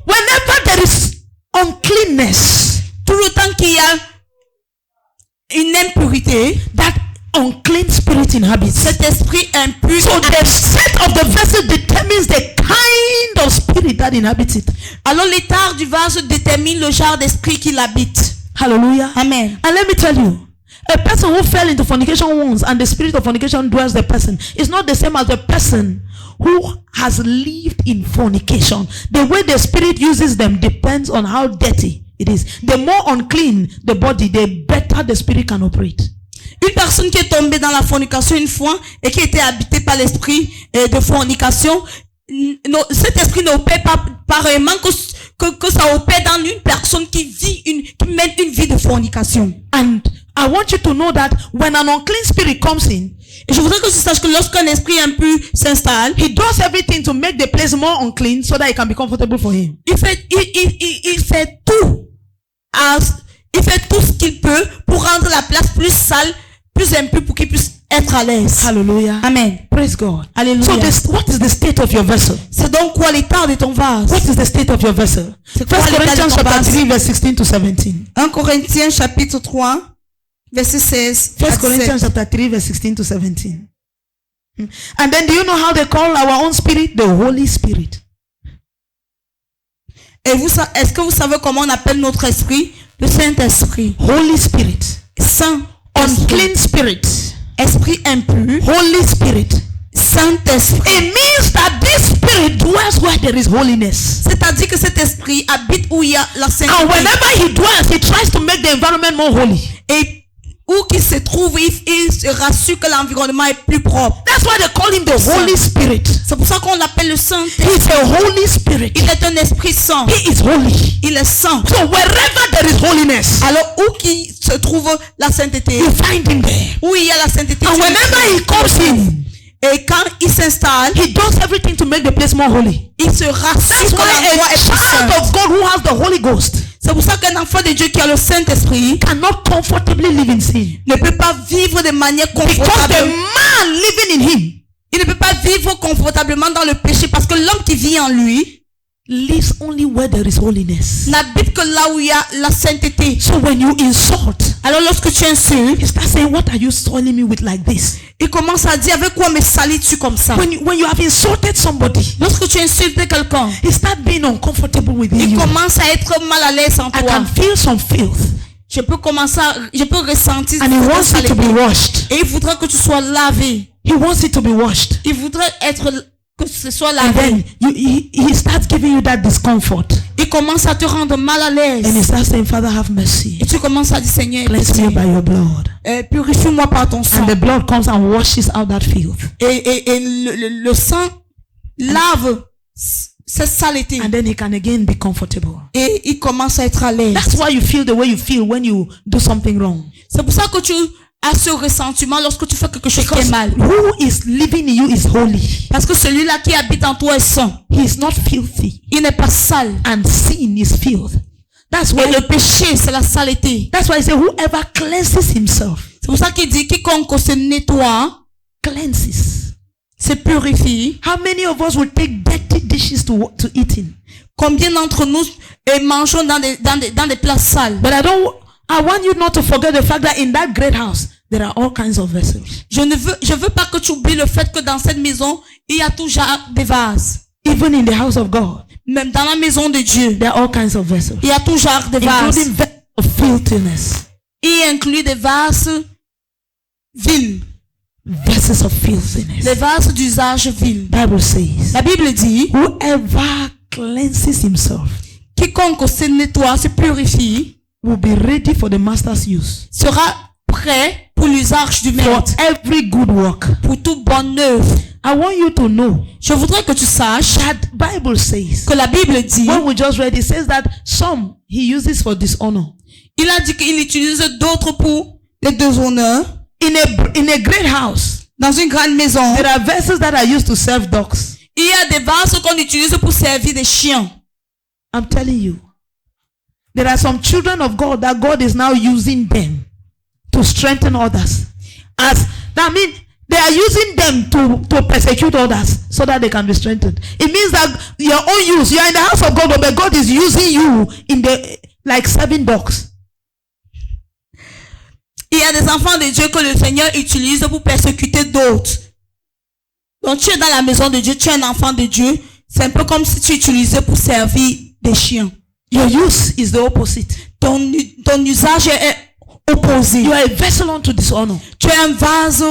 whenever there is uncleanness, Tout le temps qu'il y a une impurité, that unclean spirit inhabits. cet esprit impur So the habite. state of the vessel determines the kind of spirit that that inhabits it. Alors l'état du vase détermine le genre d'esprit qui l'habite. Hallelujah. Amen. And let me tell you, a person who fell into fornication once and the spirit of fornication dwells the person is not the same as the person who has lived in fornication. The way the spirit uses them depends on how dirty it is. The more unclean the body, the better the spirit can operate. Une personne qui est tombée dans la fornication une fois et qui était habitée par l'esprit de fornication, cet esprit n'opère pas pareillement que ça opère dans une personne qui mène une vie de fornication. And I want you to know that when an unclean spirit comes in, et je voudrais que tu saches que lorsqu'un esprit impur s'installe, he does everything to make the place more unclean so that it can be comfortable for him. Il fait tout. Il fait tout ce qu'il peut pour rendre la place plus sale, plus impure pour qu'il puisse être à l'aise. Hallelujah. Amen. Praise God. Alléluia. So what is the state of your vessel? C'est donc quoi l'état de ton vase? What is the state of your vessel? 1 Corinthians chapter 3 verse 16 to 17. 1 Corinthiens chapitre 3 verset 16. 1 Corinthians chapter 3 verse 16 to 17. And then do you know how they call our own spirit? The Holy Spirit. Et est-ce que vous savez comment on appelle notre esprit? Le Saint-Esprit. Holy Spirit. Saint. Unclean spirit. Esprit impur. Holy Spirit. Saint-Esprit. It means that this spirit dwells where there is holiness. C'est-à-dire que cet esprit habite où il y a la sainteté. And whenever he dwells, he tries to make the environment more holy. Et où qu'il se trouve, il se rassure que l'environnement est plus propre. That's why they call him the Holy Spirit. C'est pour ça qu'on l'appelle le Saint-Esprit. He's a Holy Spirit. Il est un esprit saint. He is holy. Il est saint. So wherever there is holiness, alors où qu'il se trouve la sainteté, you find him there. Où il y a la sainteté, and whenever he comes in, et quand il s'installe, he does everything to make the place more holy. Il se rassure que l'endroit est plus saint. Of God who has the Holy Ghost. C'est pour ça qu'un enfant de Dieu qui a le Saint-Esprit cannot comfortably live in sin. Ne peut pas vivre de manière confortable. Because the man living in him, il ne peut pas vivre confortablement dans le péché parce que l'homme qui vit en lui lives only where there is holiness. N'habite que là où il y a la sainteté. So when you insult, alors lorsque tu insultes, he starts saying, what are you soiling me with like this? Il commence à dire, avec quoi me salis-tu comme ça? When you have insulted somebody, lorsque tu insultes quelqu'un, he starts being uncomfortable with you. Il commence à être mal à l'aise en toi. I can feel some filth. Je peux ressentir. And he wants you to be washed. Et il voudrait que tu sois lavé. He wants you to be washed. Il voudrait que ce soit lavé. And then he starts giving you that discomfort. Il commence à te rendre mal à l'aise. And he starts saying, Father, have mercy. Et tu commences à dire, Seigneur, cleanse me by your blood. Purifie-moi par ton sang. And the blood comes and washes out that filth. Et le sang lave cette saleté. And then he can again be comfortable. Et il commence à être à l'aise. That's why you feel the way you feel when you do something wrong. C'est pour ça que tu as ce ressentiment lorsque tu fais quelque chose qui est mal. Who is living in you is holy. Parce que celui-là qui habite en toi est saint. He is not filthy. Il n'est pas sale. And sin is filth. That's why le péché, c'est la saleté. That's why I say whoever cleanses himself. C'est pour ça qu'il dit quiconque se nettoie, cleanses, se purifie. How many of us will take dirty dishes to eat in? Combien d'entre nous mangeons dans des plats sales? But I want you not to forget the fact that in that great house there are all kinds of vessels. Je veux pas que tu oublies le fait que dans cette maison il y a tout genre de vases. Even in the house of God, même dans la maison de Dieu, there are all kinds of vessels. Il y a tout genre de vases. Including vessels of filthiness. Il inclut des vases vils. Vessels of filthiness. Des vases d'usage vil. Bible says. La Bible dit, whoever cleanses himself, quiconque se nettoie, se purifie, will be ready for the master's use. Sera prêt pour l'usage du maître. For every good work. Pour tout bonne œuvre. I want you to know. Je voudrais que tu saches that Bible says. Que la Bible dit. What we just read, it says that some he uses for dishonor. Il a dit qu'il utilise d'autres pour les déshonneurs. In a great house. Dans une grande maison. There are vessels that are used to serve dogs. Il y a des vases qu'on utilise pour servir des chiens. I'm telling you. There are some children of God that God is now using them to strengthen others. They are using them to persecute others so that they can be strengthened. It means that your own use, you are in the house of God, but God is using you like serving dogs. Il y a des enfants de Dieu que le Seigneur utilise pour persécuter d'autres. Donc tu es dans la maison de Dieu, tu es un enfant de Dieu. C'est un peu comme si tu utilisais pour servir des chiens. Your use is the opposite. Ton usage est opposé. You are a vessel unto dishonor. Tu es un vase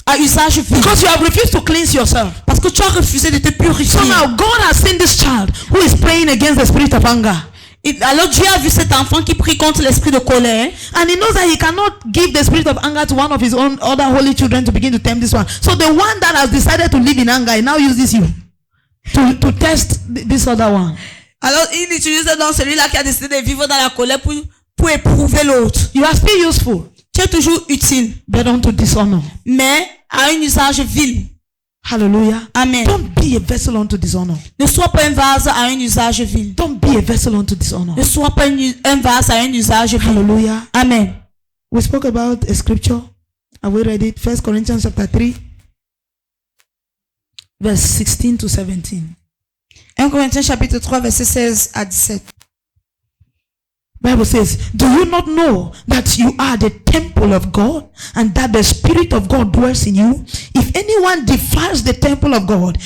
à usage vil. Because you have refused to cleanse yourself. Parce que tu as refusé de te purifier. So now God has seen this child who is praying against the spirit of anger. Et alors Dieu a vu cet enfant qui prie contre l'esprit de colère. And he knows that he cannot give the spirit of anger to one of his own other holy children to begin to tempt this one. So the one that has decided to live in anger, he now uses you to test this other one. Alors il utilise donc celui-là qui a décidé de vivre dans la colère pour éprouver l'autre. You are still useful. Tu es toujours utile. But unto dishonor. Mais à un usage vil. Hallelujah. Amen. Don't be a vessel unto dishonor. Ne sois pas un vase à un usage vil. Don't be a vessel unto dishonor. Ne sois pas un vase à un usage vil. Hallelujah. Amen. We spoke about a scripture. Have we read it? 1 Corinthians chapter 3, verse 16 to 17. 1 Corinthiens chapitre 3, verset 16 à 17. Bible says, do you not know that you are the temple of God and that the Spirit of God dwells in you? If anyone defiles the temple of God,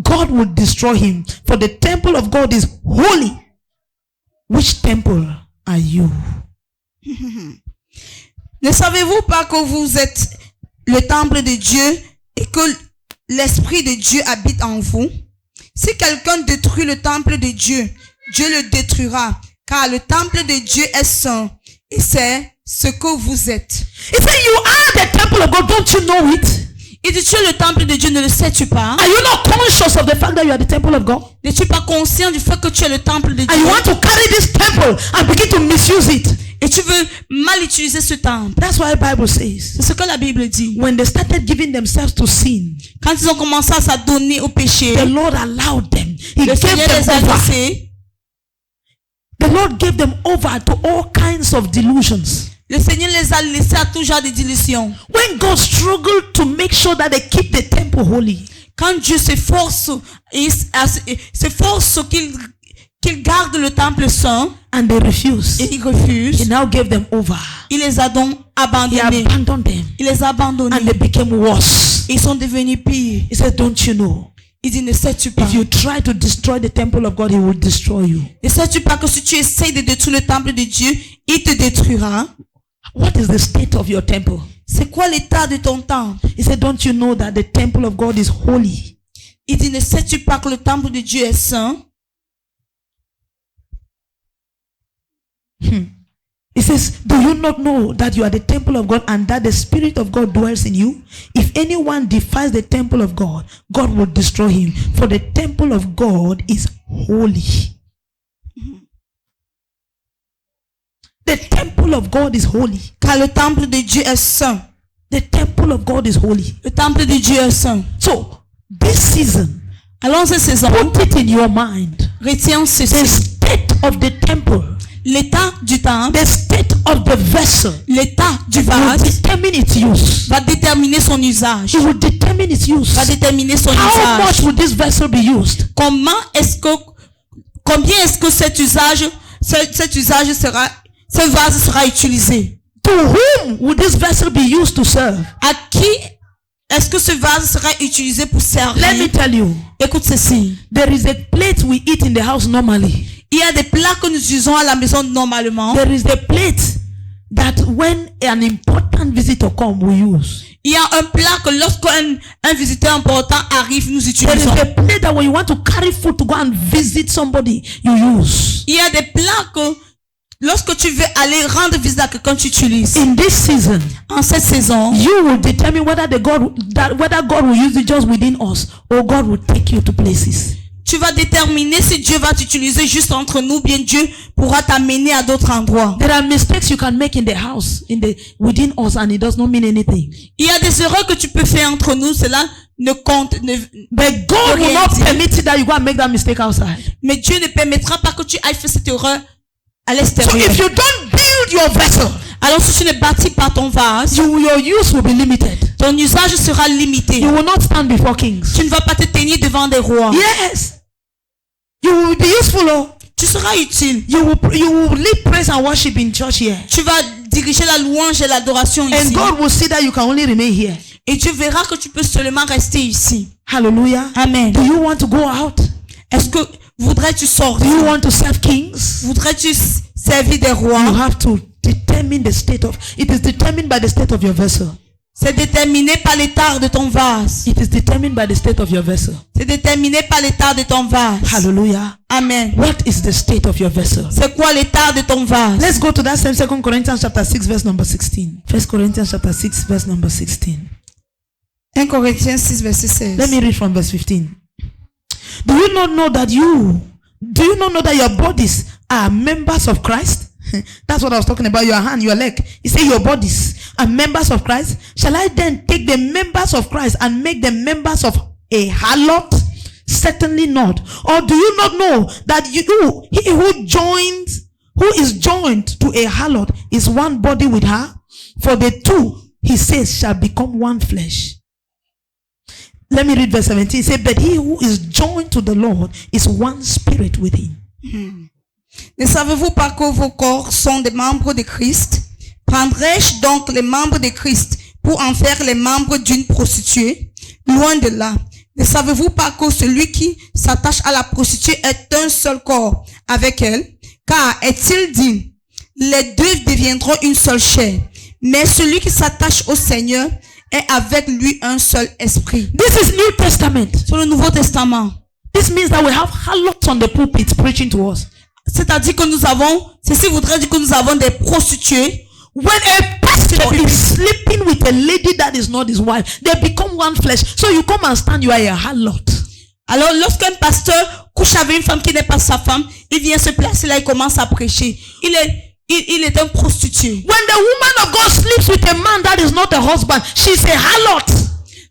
God will destroy him. For the temple of God is holy. Which temple are you? Ne savez-vous pas que vous êtes le temple de Dieu et que l'Esprit de Dieu habite en vous? Si quelqu'un détruit le temple de Dieu, Dieu le détruira. Car le temple de Dieu est saint et c'est ce que vous êtes. He said, you are the temple of God. Don't you know it? Il dit, tu es le temple de Dieu, ne le sais-tu pas? Are you not conscious of the fact that you are the temple of God? N'es-tu pas conscient du fait que tu es le temple de Dieu? And you want to carry this temple and begin to misuse it. Et tu veux mal utiliser ce temple. That's why the Bible says. C'est ce que la Bible dit. When they started giving themselves to sin, quand ils ont commencé à s'adonner au péché, the Lord allowed them. He le gave Seigneur them les a over. laissés. The Lord gave them over to all kinds of delusions. Le Seigneur les a laissés à tout genre de dilution. When God struggled to make sure that they keep the temple holy, quand Dieu s'efforce qu'il garde le temple saint, and they refused, et ils refusent, He now gave them over. Il les a donc abandonnés. He abandoned them. Il les a abandonnés. And they became worse. Ils sont devenus pires. He said, don't you know? Il dit, ne sais-tu pas? If you try to destroy the temple of God, He will destroy you. Ne sais-tu pas que si tu essayes de détruire le temple de Dieu, il te détruira? What is the state of your temple? C'est quoi l'état de ton temple? He said, don't you know that the temple of God is holy? Il dit, ne sais-tu pas que le temple de Dieu est saint? He says, do you not know that you are the temple of God and that the Spirit of God dwells in you? If anyone defies the temple of God, God will destroy him. For the temple of God is holy. The temple of God is holy. Car le temple de Dieu est saint. The temple of God is holy. Le temple de Dieu est saint. So, this season, alors cette saison, put it in your mind. Retiens ceci. The state of the temple. L'état du temple, the state of the vessel, l'état du vase, determine its use. Va déterminer son usage. It will determine its use. Va déterminer son How usage. much will this vessel be used? Combien est-ce que cet usage sera, ce vase sera utilisé? To whom will this vessel be used to serve? À qui est-ce que ce vase sera utilisé pour servir? Let me tell you. Écoute ceci. There is a plate we eat in the house normally. Il y a des plats que nous utilisons à la maison normalement. There is a plate that when an important visitor comes, we use. Il y a un plat que lorsqu'un visiteur important arrive, nous utilisons. There is a plate that when you want to carry food to go and visit somebody, you use. Il y a des plats que lorsque tu veux aller rendre visite à quelqu'un, tu utilises. In this season, en cette saison, you will determine whether God will use it just within us or God will take you to places. Tu vas déterminer si Dieu va t'utiliser juste entre nous, bien Dieu pourra t'amener à d'autres endroits. There are mistakes you can make in the house, within us, and it does not mean anything. Il y a des erreurs que tu peux faire entre nous, cela ne compte. But God will not permit it that you go and make that mistake outside. Mais Dieu ne permettra pas que tu ailles faire cette erreur à l'extérieur. So if you don't build your vessel, alors si tu ne bâtis pas ton vase, your use will be limited. Ton usage sera limité. You will not stand before kings. Tu ne vas pas te tenir devant des rois. Yes. You will be useful. Oh. Tu seras utile. You will lead praise and worship in church here. Tu vas diriger la louange et l'adoration ici. And God will see that you can only remain here. Et tu verras que tu peux seulement rester ici. Hallelujah. Amen. Do you want to go out? Est-ce que voudrais-tu sortir? Do you want to serve kings? Voudrais-tu servir des You rois? have to determine the state of, it is determined by the state of your vessel. C'est déterminé par l'état de ton vase. It is determined by the state of your vessel. C'est déterminé par l'état de ton vase. Hallelujah. Amen. What is the state of your vessel? C'est quoi l'état de ton vase? Let's go to that same 2 Corinthians chapter 6 verse number 16. 1 Corinthians chapter 6 verse number 16. 1 Corinthiens 6 verset 16. Let me read from verse 15. Do you not know that your bodies are members of Christ? That's what I was talking about. Your hand, your leg. He said your bodies are members of Christ. Shall I then take the members of Christ and make them members of a harlot? Certainly not. Or do you not know that he who is joined to a harlot is one body with her? For the two, he says, shall become one flesh. Let me read verse 17. He said, but he who is joined to the Lord is one spirit with him. Ne savez-vous pas que vos corps sont des membres de Christ? Prendrais-je donc les membres de Christ pour en faire les membres d'une prostituée? Loin de là. Ne savez-vous pas que celui qui s'attache à la prostituée est un seul corps avec elle? Car est-il dit, les deux deviendront une seule chair. Mais celui qui s'attache au Seigneur est avec lui un seul esprit. This is New Testament. Sur le Nouveau Testament. This means that we have harlots on the pulpit preaching to us. C'est-à-dire que ceci voudrait dire que nous avons des prostituées. When a pastor is sleeping with a lady that is not his wife, they become one flesh. So you come and stand, you are a harlot. Alors, lorsqu'un pasteur couche avec une femme qui n'est pas sa femme, il vient se placer là, il commence à prêcher. Il est un prostitué. When the woman of God sleeps with a man that is not a husband, she's a harlot.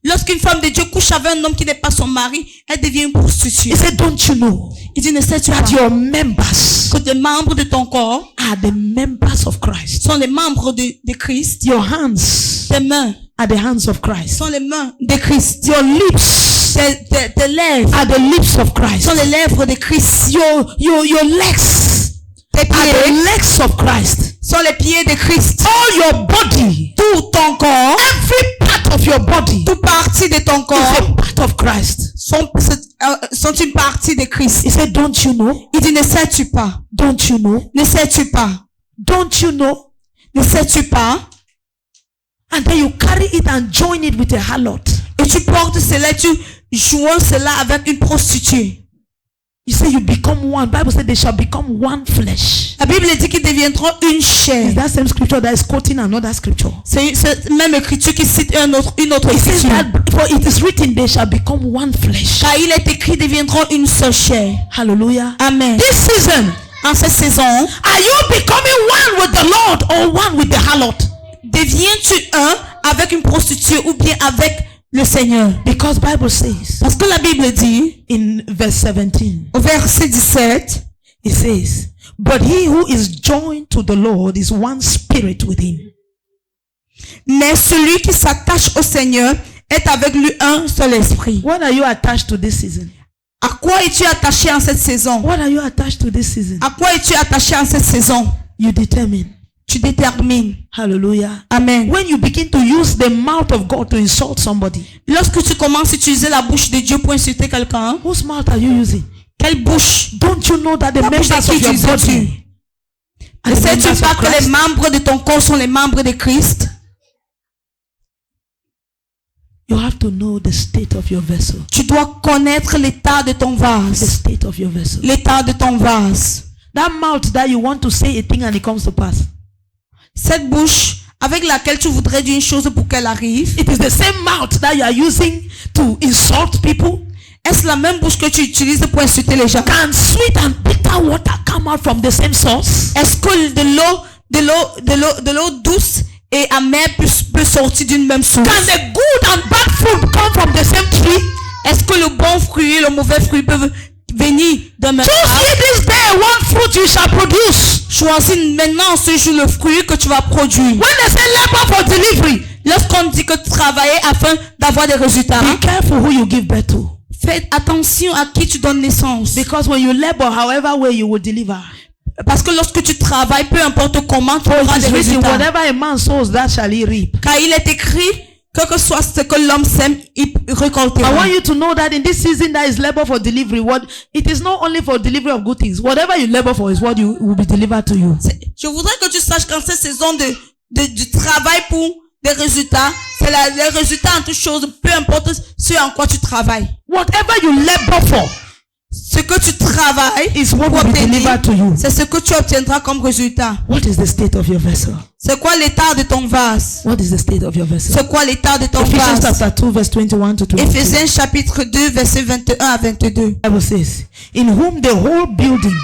Lorsqu'une femme de Dieu couche avec un homme qui n'est pas son mari, elle devient une prostituée. He said, don't you know? Il dit, ne sais-tu pas That your members que les membres de ton corps are the members of Christ. sont les membres de Christ? Your hands Tes mains are the hands of Christ. sont les mains de Christ. Your lips Tes lèvres are the lips of Christ. sont les lèvres de Christ. Your legs Tes are the pieds legs of Christ. sont les pieds de Christ. All your body, Tout ton corps, every part of your body toute partie de ton is corps a part of Christ. sont une partie de Christ. He said, don't you know? Il dit, ne sais-tu pas? Don't you know? Ne sais-tu pas? Don't you know? Ne sais-tu pas? And then you carry it and join it with a harlot. Et tu portes cela, tu joues cela avec une prostituée. You say you become one. Bible said they shall become one flesh. La Bible dit qu'ils deviendront une chair. Is that same scripture that is quoting another scripture? C'est cette même écriture qui cite une autre It says écriture. that for it is written they shall become one flesh. Car il est écrit, ils deviendront une seule chair. Hallelujah. Amen. This season, En cette saison, are you becoming one with the Lord or one with the harlot? deviens-tu un avec une prostituée ou bien avec le Seigneur? Because Bible says Parce que la Bible dit, in verse 17, au verset 17, it says, but he who is joined to the Lord is one spirit with him. mais celui qui s'attache au Seigneur est avec lui un seul esprit. What are you attached to this season? À quoi es-tu attaché en cette saison? What are you attached to this season? À quoi es-tu attaché en cette saison? You determine. Tu détermines. Hallelujah. Amen. When you begin to use the mouth of God to insult somebody, Lorsque tu commences à utiliser la bouche de Dieu pour insulter quelqu'un, whose mouth are you using? quelle bouche? Don't you know that the La bouche members de qui of your utilises-tu? body are Ne the sais-tu members pas of que les Christ? membres de ton corps sont les membres de Christ? You have to know the state of your vessel. Tu dois connaître l'état de ton The vase. state of your vessel. L'état de ton vase. That mouth that you want to say a thing and it comes to pass. Cette bouche avec laquelle tu voudrais dire une chose pour qu'elle arrive. It is the same mouth that you are using to insult people. Est-ce la même bouche que tu utilises pour insulter les gens? Can sweet and bitter water come out from the same source? Est-ce que de l'eau douce et amère peut sortir d'une même source? Can the good and bad fruit come from the same tree? Est-ce que le bon fruit et le mauvais fruit peuvent venir d'un même Choose arbre? ye this day one fruit you shall produce. Choisis maintenant ce jour le fruit que tu vas produire. When they say labor for delivery, Lorsqu'on dit que travailler afin d'avoir des résultats, be careful who you give birth to. fais attention à qui tu donnes naissance. Because when you labor, however way you will deliver. Parce que lorsque tu travailles, peu importe comment, tu auras It des is written, résultats. whatever a man sows, that shall he reap. Car il est écrit, Quel que soit ce que l'homme sème, il I récoltera. want you to know that in this season there is labor for delivery. What it is not only for delivery of good things. Whatever you labor for is what you will be delivered to you. Je voudrais que tu saches qu'en cette saison du travail pour des résultats, c'est les résultats en toutes choses, peu importe ce en quoi tu travailles. Whatever you labor for Ce que tu travailles is what pour will be obtenir, delivered to you. c'est ce que tu obtiendras comme résultat. What is the state of your vessel? C'est quoi l'état de ton vase? What is the state of your vessel? C'est quoi l'état de ton Ephesians vase? chapter 2 verse 21 to 22. Éphésiens chapitre 2 versets 21 à 22. The Bible says, in whom the whole building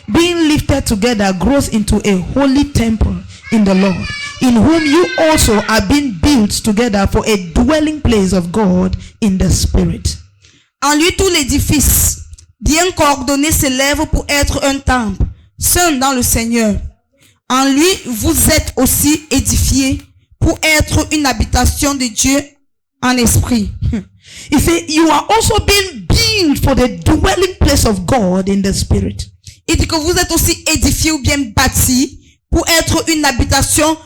being lifted together grows into a holy temple in the Lord, in whom you also are being built together for a dwelling place of God in the Spirit. En lui, tout l'édifice, bien coordonné, s'élève pour être un temple, saint dans le Seigneur. En lui, vous êtes aussi édifiés pour être une habitation de Dieu en esprit. He said, you are also being built for the dwelling place of God in the Spirit. Il dit que vous êtes aussi édifiés ou bien bâtis pour être une habitation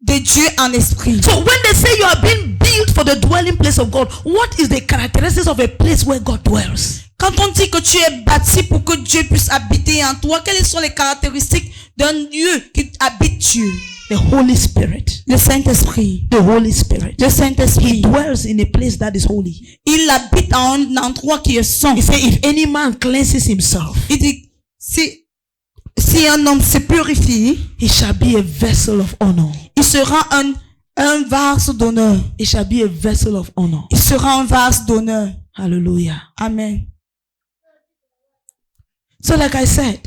de Dieu en esprit. So when they say you are being built for the dwelling place of God, what is the characteristics of a place where God dwells? Quand on dit que tu es bâti pour que Dieu puisse habiter en toi, quelles sont les caractéristiques d'un lieu qui habite Dieu? The Holy Spirit. Le Saint-Esprit. The Holy Spirit. Le He Saint-Esprit. dwells in a place that is holy. Il habite en un endroit qui est saint. He said, if any man cleanses himself, Il dit, si un homme se purifie, he shall be a vessel of honor. il sera un vase d'honneur. He shall be a vessel of honor. Il sera un vase d'honneur. Hallelujah. Amen. So like I said,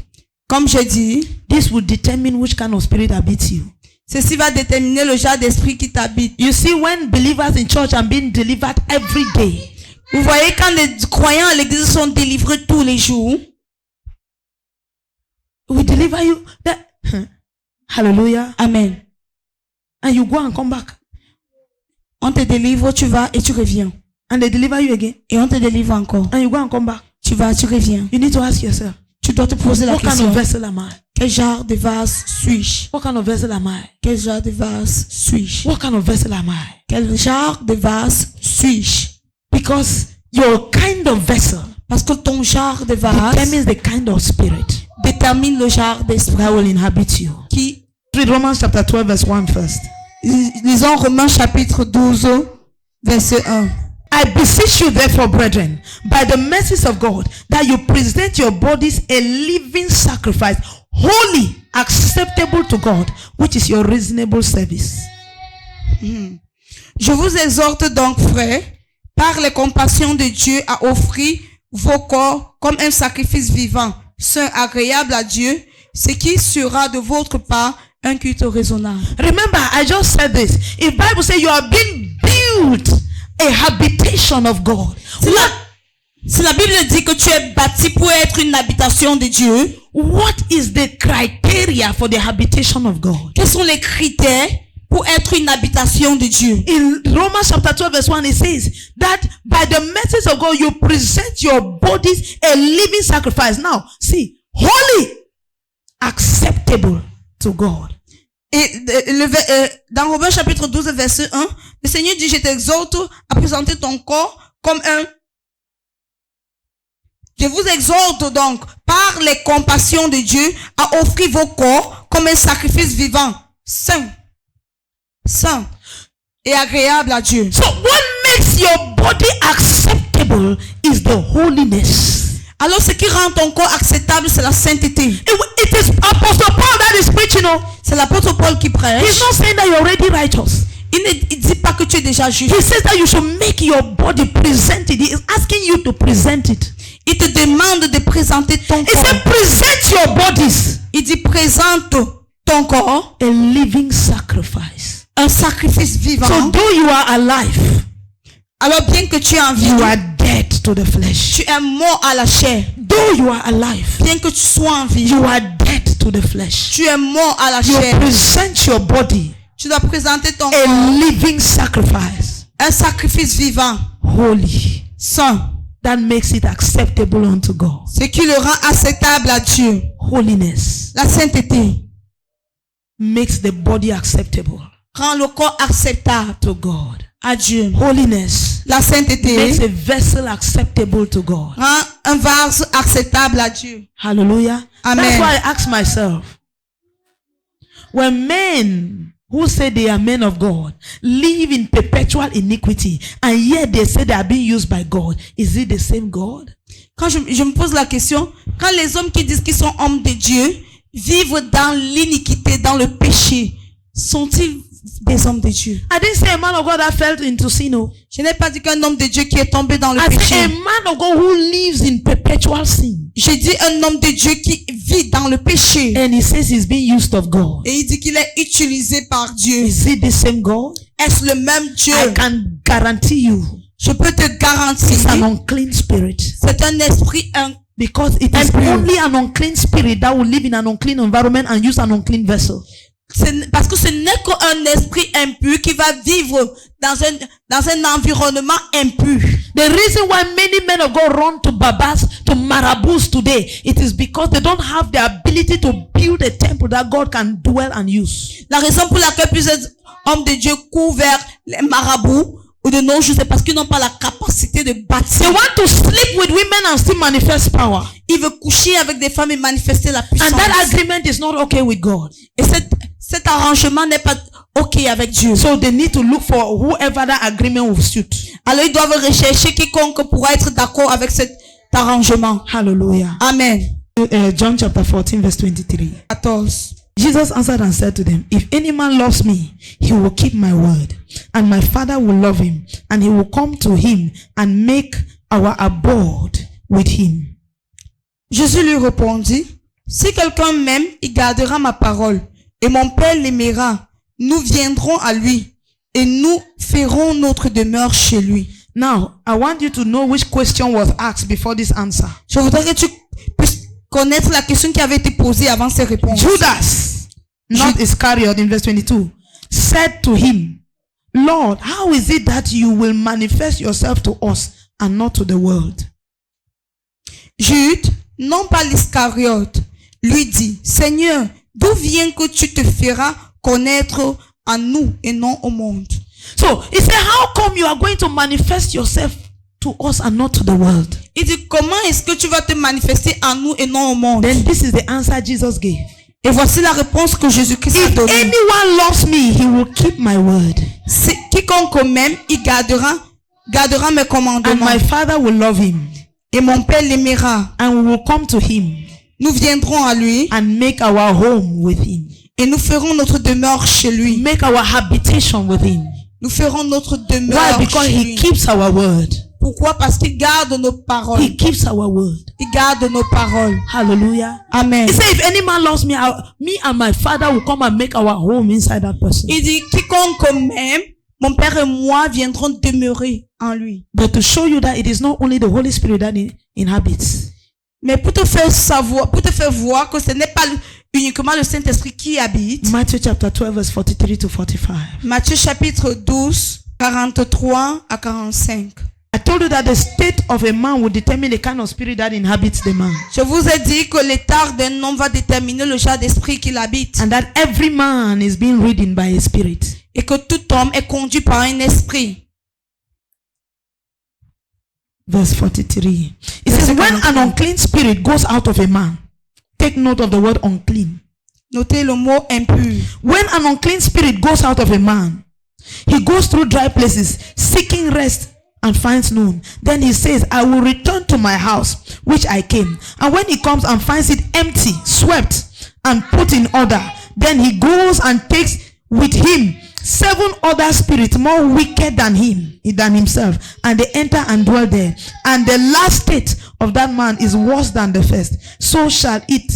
Comme j'ai dit, this will determine which kind of spirit habits you. ceci va déterminer le genre d'esprit qui t'habite. You see, when believers in church are being delivered every day, Vous voyez, quand les croyants à l'église sont délivrés tous les jours, we deliver you. Hallelujah. amen. And you go and come back. On te délivre, tu vas et tu reviens. And they deliver you again. Et on te délivre encore. And you go and come back. Tu vas, tu reviens. You need to ask yourself, Tu dois te poser la what kind question. of vessel am I? Quel genre de vase suis-je? What kind of vessel am I? Quel genre de vase suis-je? What kind of vessel am I? Quel genre de vase suis-je? Because your kind of vessel Parce que ton genre de vase determines the kind of spirit détermine le genre d'esprit that will inhabit you. qui... Read Romans chapter 12 verse 1 first. Lisons Romains chapitre 12, verset 1. I beseech you therefore, brethren, by the mercies of God, that you present your bodies a living sacrifice, holy, acceptable to God, which is your reasonable service. Je vous exhorte donc, frères, par les compassions de Dieu, à offrir vos corps comme un sacrifice vivant, saint, agréable à Dieu, ce qui sera de votre part un culte raisonnable. Remember, I just said this. If Bible says you are being built a habitation of God, Si la Bible dit que tu es bâti pour être une habitation de Dieu, what is the criteria for the habitation of God? quels sont les critères pour être une habitation de Dieu? In Romans chapter 12 verse 1, it says that by the mercies of God, you present your bodies a living sacrifice. Now, see, holy, acceptable to God. Et dans Romains chapitre 12, verset 1, le Seigneur dit, je t'exhorte à présenter ton corps comme un... Je vous exhorte donc, par les compassions de Dieu, à offrir vos corps comme un sacrifice vivant, saint et agréable à Dieu. So what makes your body acceptable is the holiness. Alors ce qui rend ton corps acceptable, c'est la sainteté. It is Apostle Paul that is preaching. C'est l'apôtre Paul qui prêche. He's not saying that you're already righteous. Il ne dit pas que tu es déjà juste. He says that you should make your body presented. He is asking you to present it. Il te demande de présenter ton He corps. said present your bodies. Il dit présente ton corps, A living sacrifice. un sacrifice vivant. So though you are alive, Alors bien que tu es en vie, you are dead to the flesh. tu es mort à la chair. Though you are alive, Bien que tu sois en vie, you are dead to the flesh. tu es mort à la You chair. present your body Tu dois présenter ton a corps, living sacrifice, un sacrifice vivant, holy, saint, that makes it acceptable unto God. ce qui le rend acceptable à Dieu. Holiness La sainteté makes the body acceptable rend le corps acceptable to God. à Dieu. Holiness La sainteté makes a vessel acceptable to God. rend un vase acceptable à Dieu. Hallelujah. Amen. That's why I ask myself, when men who say they are men of God live in perpetual iniquity and yet they say they are being used by God, is it the same God? Quand je me pose la question, quand les hommes qui disent qu'ils sont hommes de Dieu vivent dans l'iniquité, dans le péché, sont-ils des hommes de Dieu? I didn't say a man of God that fell into sin. No. Je n'ai pas dit qu'un homme de Dieu qui est tombé dans le I péché. said a man of God who lives in perpetual sin. J'ai dit un homme de Dieu qui vit dans le péché. And he says he's being used of God. Et il dit qu'il est utilisé par Dieu. Is it the same God? Est-ce le même Dieu? I can guarantee you. Je peux te garantir. It's an unclean spirit. C'est un esprit Because it is impur. only an unclean spirit that will live in an unclean environment and use an unclean vessel. Parce que ce n'est qu'un esprit impur qui va vivre dans un environnement impur. The reason why many men of God run to Babas, to marabouts today, it is because they don't have the ability to build a temple that God can dwell and use. La raison pour laquelle plusieurs hommes de Dieu courent vers les marabouts ou de nos jours, c'est parce qu'ils n'ont pas la capacité de They bâtir. want to sleep with women and still manifest power. Ils veulent coucher avec des femmes et manifester la puissance. And that agreement is not okay with God. Et cet arrangement n'est pas ok avec Dieu. So they need to look for whoever that agreement will suit. Alors ils doivent rechercher quiconque pourra être d'accord avec cet arrangement. Hallelujah. Amen. John chapter 14 verse 23. 14. Jesus answered and said to them, if any man loves me, he will keep my word, and my Father will love him, and he will come to him and make our abode with him. Jésus lui répondit, si quelqu'un m'aime, il gardera ma parole, et mon Père l'aimera. Nous viendrons à lui, et nous ferons notre demeure chez lui. Now, I want you to know which question was asked before this answer. Je voudrais que tu puisses connaître la question qui avait été posée avant ces réponses. Judas, not Iscariot in verse 22, said to him, Lord, how is it that you will manifest yourself to us and not to the world? Jude, non pas l'Iscariote, lui dit, Seigneur, d'où vient que tu te feras connaître à nous et non au monde? So, he said, how come you are going to manifest yourself to us and not to the world? Il dit, comment est-ce que tu vas te manifester à nous et non au monde? Then this is the answer Jesus gave. Et voici la réponse que Jésus-Christ a If donnée. anyone loves me, he will keep my word. Quiconque m'aime, il gardera mes And commandements. my Father will love him. Et mon Père l'aimera. And we will come to him Nous viendrons à lui and make our home with him. et nous ferons notre demeure chez lui. Make our habitation with him. Nous ferons notre Why? demeure Because chez he lui. keeps our word. Pourquoi? Parce qu'il garde nos paroles. He keeps our word. Il garde nos paroles. Hallelujah. Amen. He said, if any man loves me, me and my Father will come and make our home inside that person. Il dit, quiconque m'aime, mon Père et moi viendrons demeurer en lui. But to show you that it is not only the Holy Spirit that inhabits. Mais pour te faire voir que ce n'est pas uniquement le Saint-Esprit qui habite. Matthew chapter 12 verse 43 to 45. Matthieu chapitre 12, 43 à 45. I told you that the state of a man will determine the kind of spirit that inhabits the man. Je vous ai dit que l'état d'un homme va déterminer le genre d'esprit qu'il habite. And that every man is being ridden by a spirit. Et que tout homme est conduit par un esprit. Verse 43. It says, when an unclean spirit goes out of a man, take note of the word unclean. Notez le mot impur. When an unclean spirit goes out of a man, he goes through dry places, seeking rest and finds none. Then he says, I will return to my house, which I came. And when he comes and finds it empty, swept, and put in order, then he goes and takes with him 7 other spirits more wicked than himself, and they enter and dwell there. And the last state of that man is worse than the first. So shall it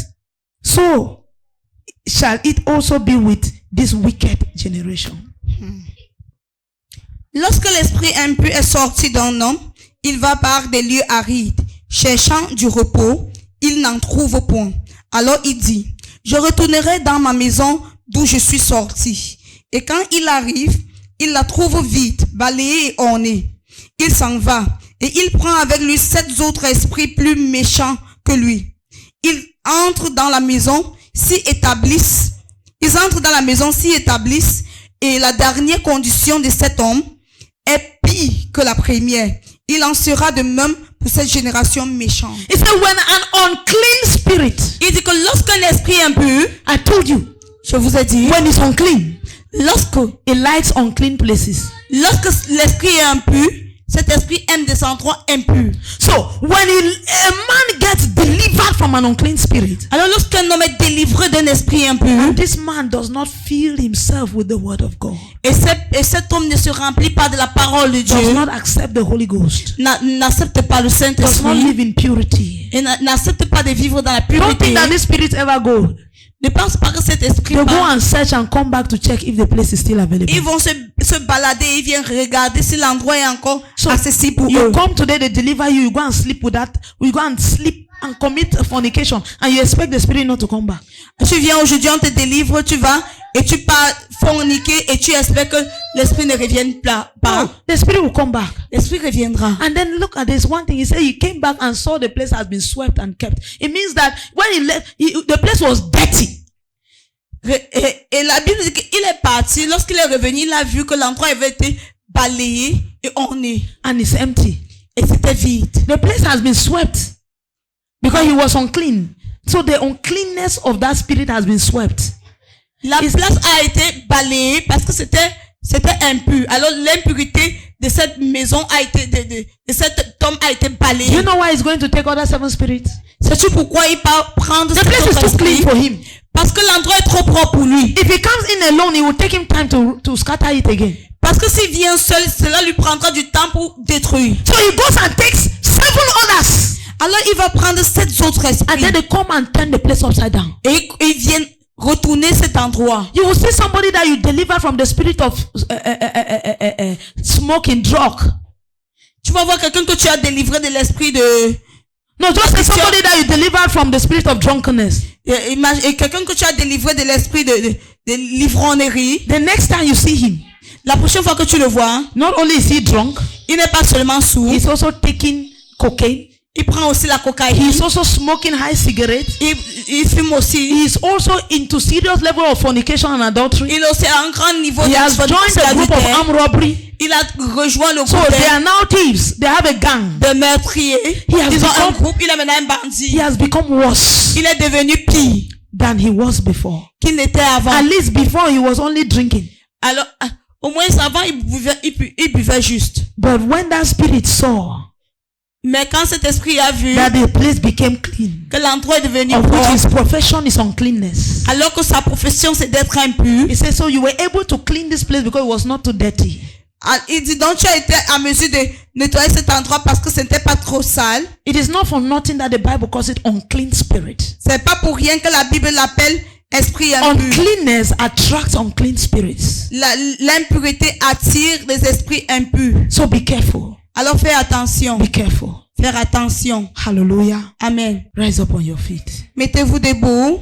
also be with this wicked generation. Lorsque l'esprit impur est sorti d'un homme, il va par des lieux arides, cherchant du repos, il n'en trouve point. Alors il dit, je retournerai dans ma maison d'où je suis sorti. Et quand il arrive, il la trouve vide, balayée et ornée. Il s'en va, et il prend avec lui 7 autres esprits plus méchants que lui. Ils entrent dans la maison, s'y établissent, et la dernière condition de cet homme est pire que la première. Il en sera de même pour cette génération méchante. He said, when an unclean spirit, Il dit que lorsqu'un esprit impur, I told you, je vous ai dit, when it's unclean, lorsque it likes unclean places. l'esprit est impur, cet esprit aime des endroits impurs. So when a man gets delivered from an unclean spirit, Alors lorsqu'un homme est délivré d'un esprit impur, this man does not fill himself with the word of God, et cet homme ne se remplit pas de la parole de does Dieu, not accept the Holy Ghost, n'accepte pas le does not Saint-Esprit, live in purity, et n'accepte pas de vivre dans la don't pureté, think that this spirit ever go. ne pense pas que cet esprit They go part. and search and come back to check if the place is still available. Ils vont se balader, ils viennent regarder si l'endroit est encore So accessible pour you eux. come today, they deliver you, you go and sleep with that, you go and sleep and commit fornication, and you expect the spirit not to come back. Tu viens aujourd'hui, on te délivre, tu vas et tu pars forniquer et tu espères que l'esprit ne revienne pas. No, the spirit will come back. L'esprit reviendra. And then look at this one thing. He said he came back and saw the place has been swept and kept. It means that when he left, the place was dirty. Et la Bible dit qu'il est parti. Lorsqu'il est revenu, il a vu que l'endroit avait été balayé et orné. And it's empty. Et c'était vide. The place has been swept because he was unclean. So the uncleanness of that spirit has been swept. La place a été balayée parce que c'était impur. Alors l'impurité de cette maison a été, de cet homme a été balayée. Do you know why he's going to take other 7 spirits? Sais-tu pourquoi il part prendre The cet place is autre too clean esprit? for him. Parce que l'endroit est trop propre pour lui. If he comes in alone, it will take him time to scatter it again. Parce que s'il vient seul, cela lui prendra du temps pour détruire. So he goes and takes 7 others. Alors il va prendre 7 autres And esprits. then they come and turn the place upside down. Et ils viennent retourner cet endroit. You will see somebody that you deliver from the spirit of smoking, drug. Tu vas voir quelqu'un que tu as délivré de l'esprit de... No, just say somebody that you deliver from the spirit of drunkenness. Et quelqu'un que tu as délivré de l'esprit de l'ivrognerie. The next time you see him, La prochaine fois que tu le vois, not only is he drunk, il n'est pas seulement sourd. he's also taking cocaine. Il prend aussi la cocaïne. He's also smoking high cigarettes. Il fume aussi. He's also into serious level of fornication and adultery. Il est aussi à un grand niveau He has joined the group of armed robbery. Il a rejoint le So groupe they are now thieves. They have a gang. de meurtriers. He has Ils ont un become- groupe. Il est maintenant un He bandit. has become worse Il est devenu pire than he was before. qu'il n'était avant. At least before he was only drinking. Alors, au moins avant, il buvait juste. But when that spirit saw Mais quand cet esprit a vu that the place became clean, que l'endroit est devenu of which propre, his profession is uncleanness, alors que sa profession c'est d'être impur, he said, so you were able to clean this place because it was not too dirty. il dit donc tu as été à mesure de nettoyer cet endroit parce que ce n'était pas trop sale. It is not for nothing that the Bible calls it unclean spirit. C'est pas pour rien que la Bible l'appelle esprit impur. Uncleanness attracts unclean spirits. L'impureté attire les esprits impurs. So be careful. Alors fais attention. Be careful. Faire attention. Hallelujah. Amen. Rise up on your feet. Mettez-vous debout.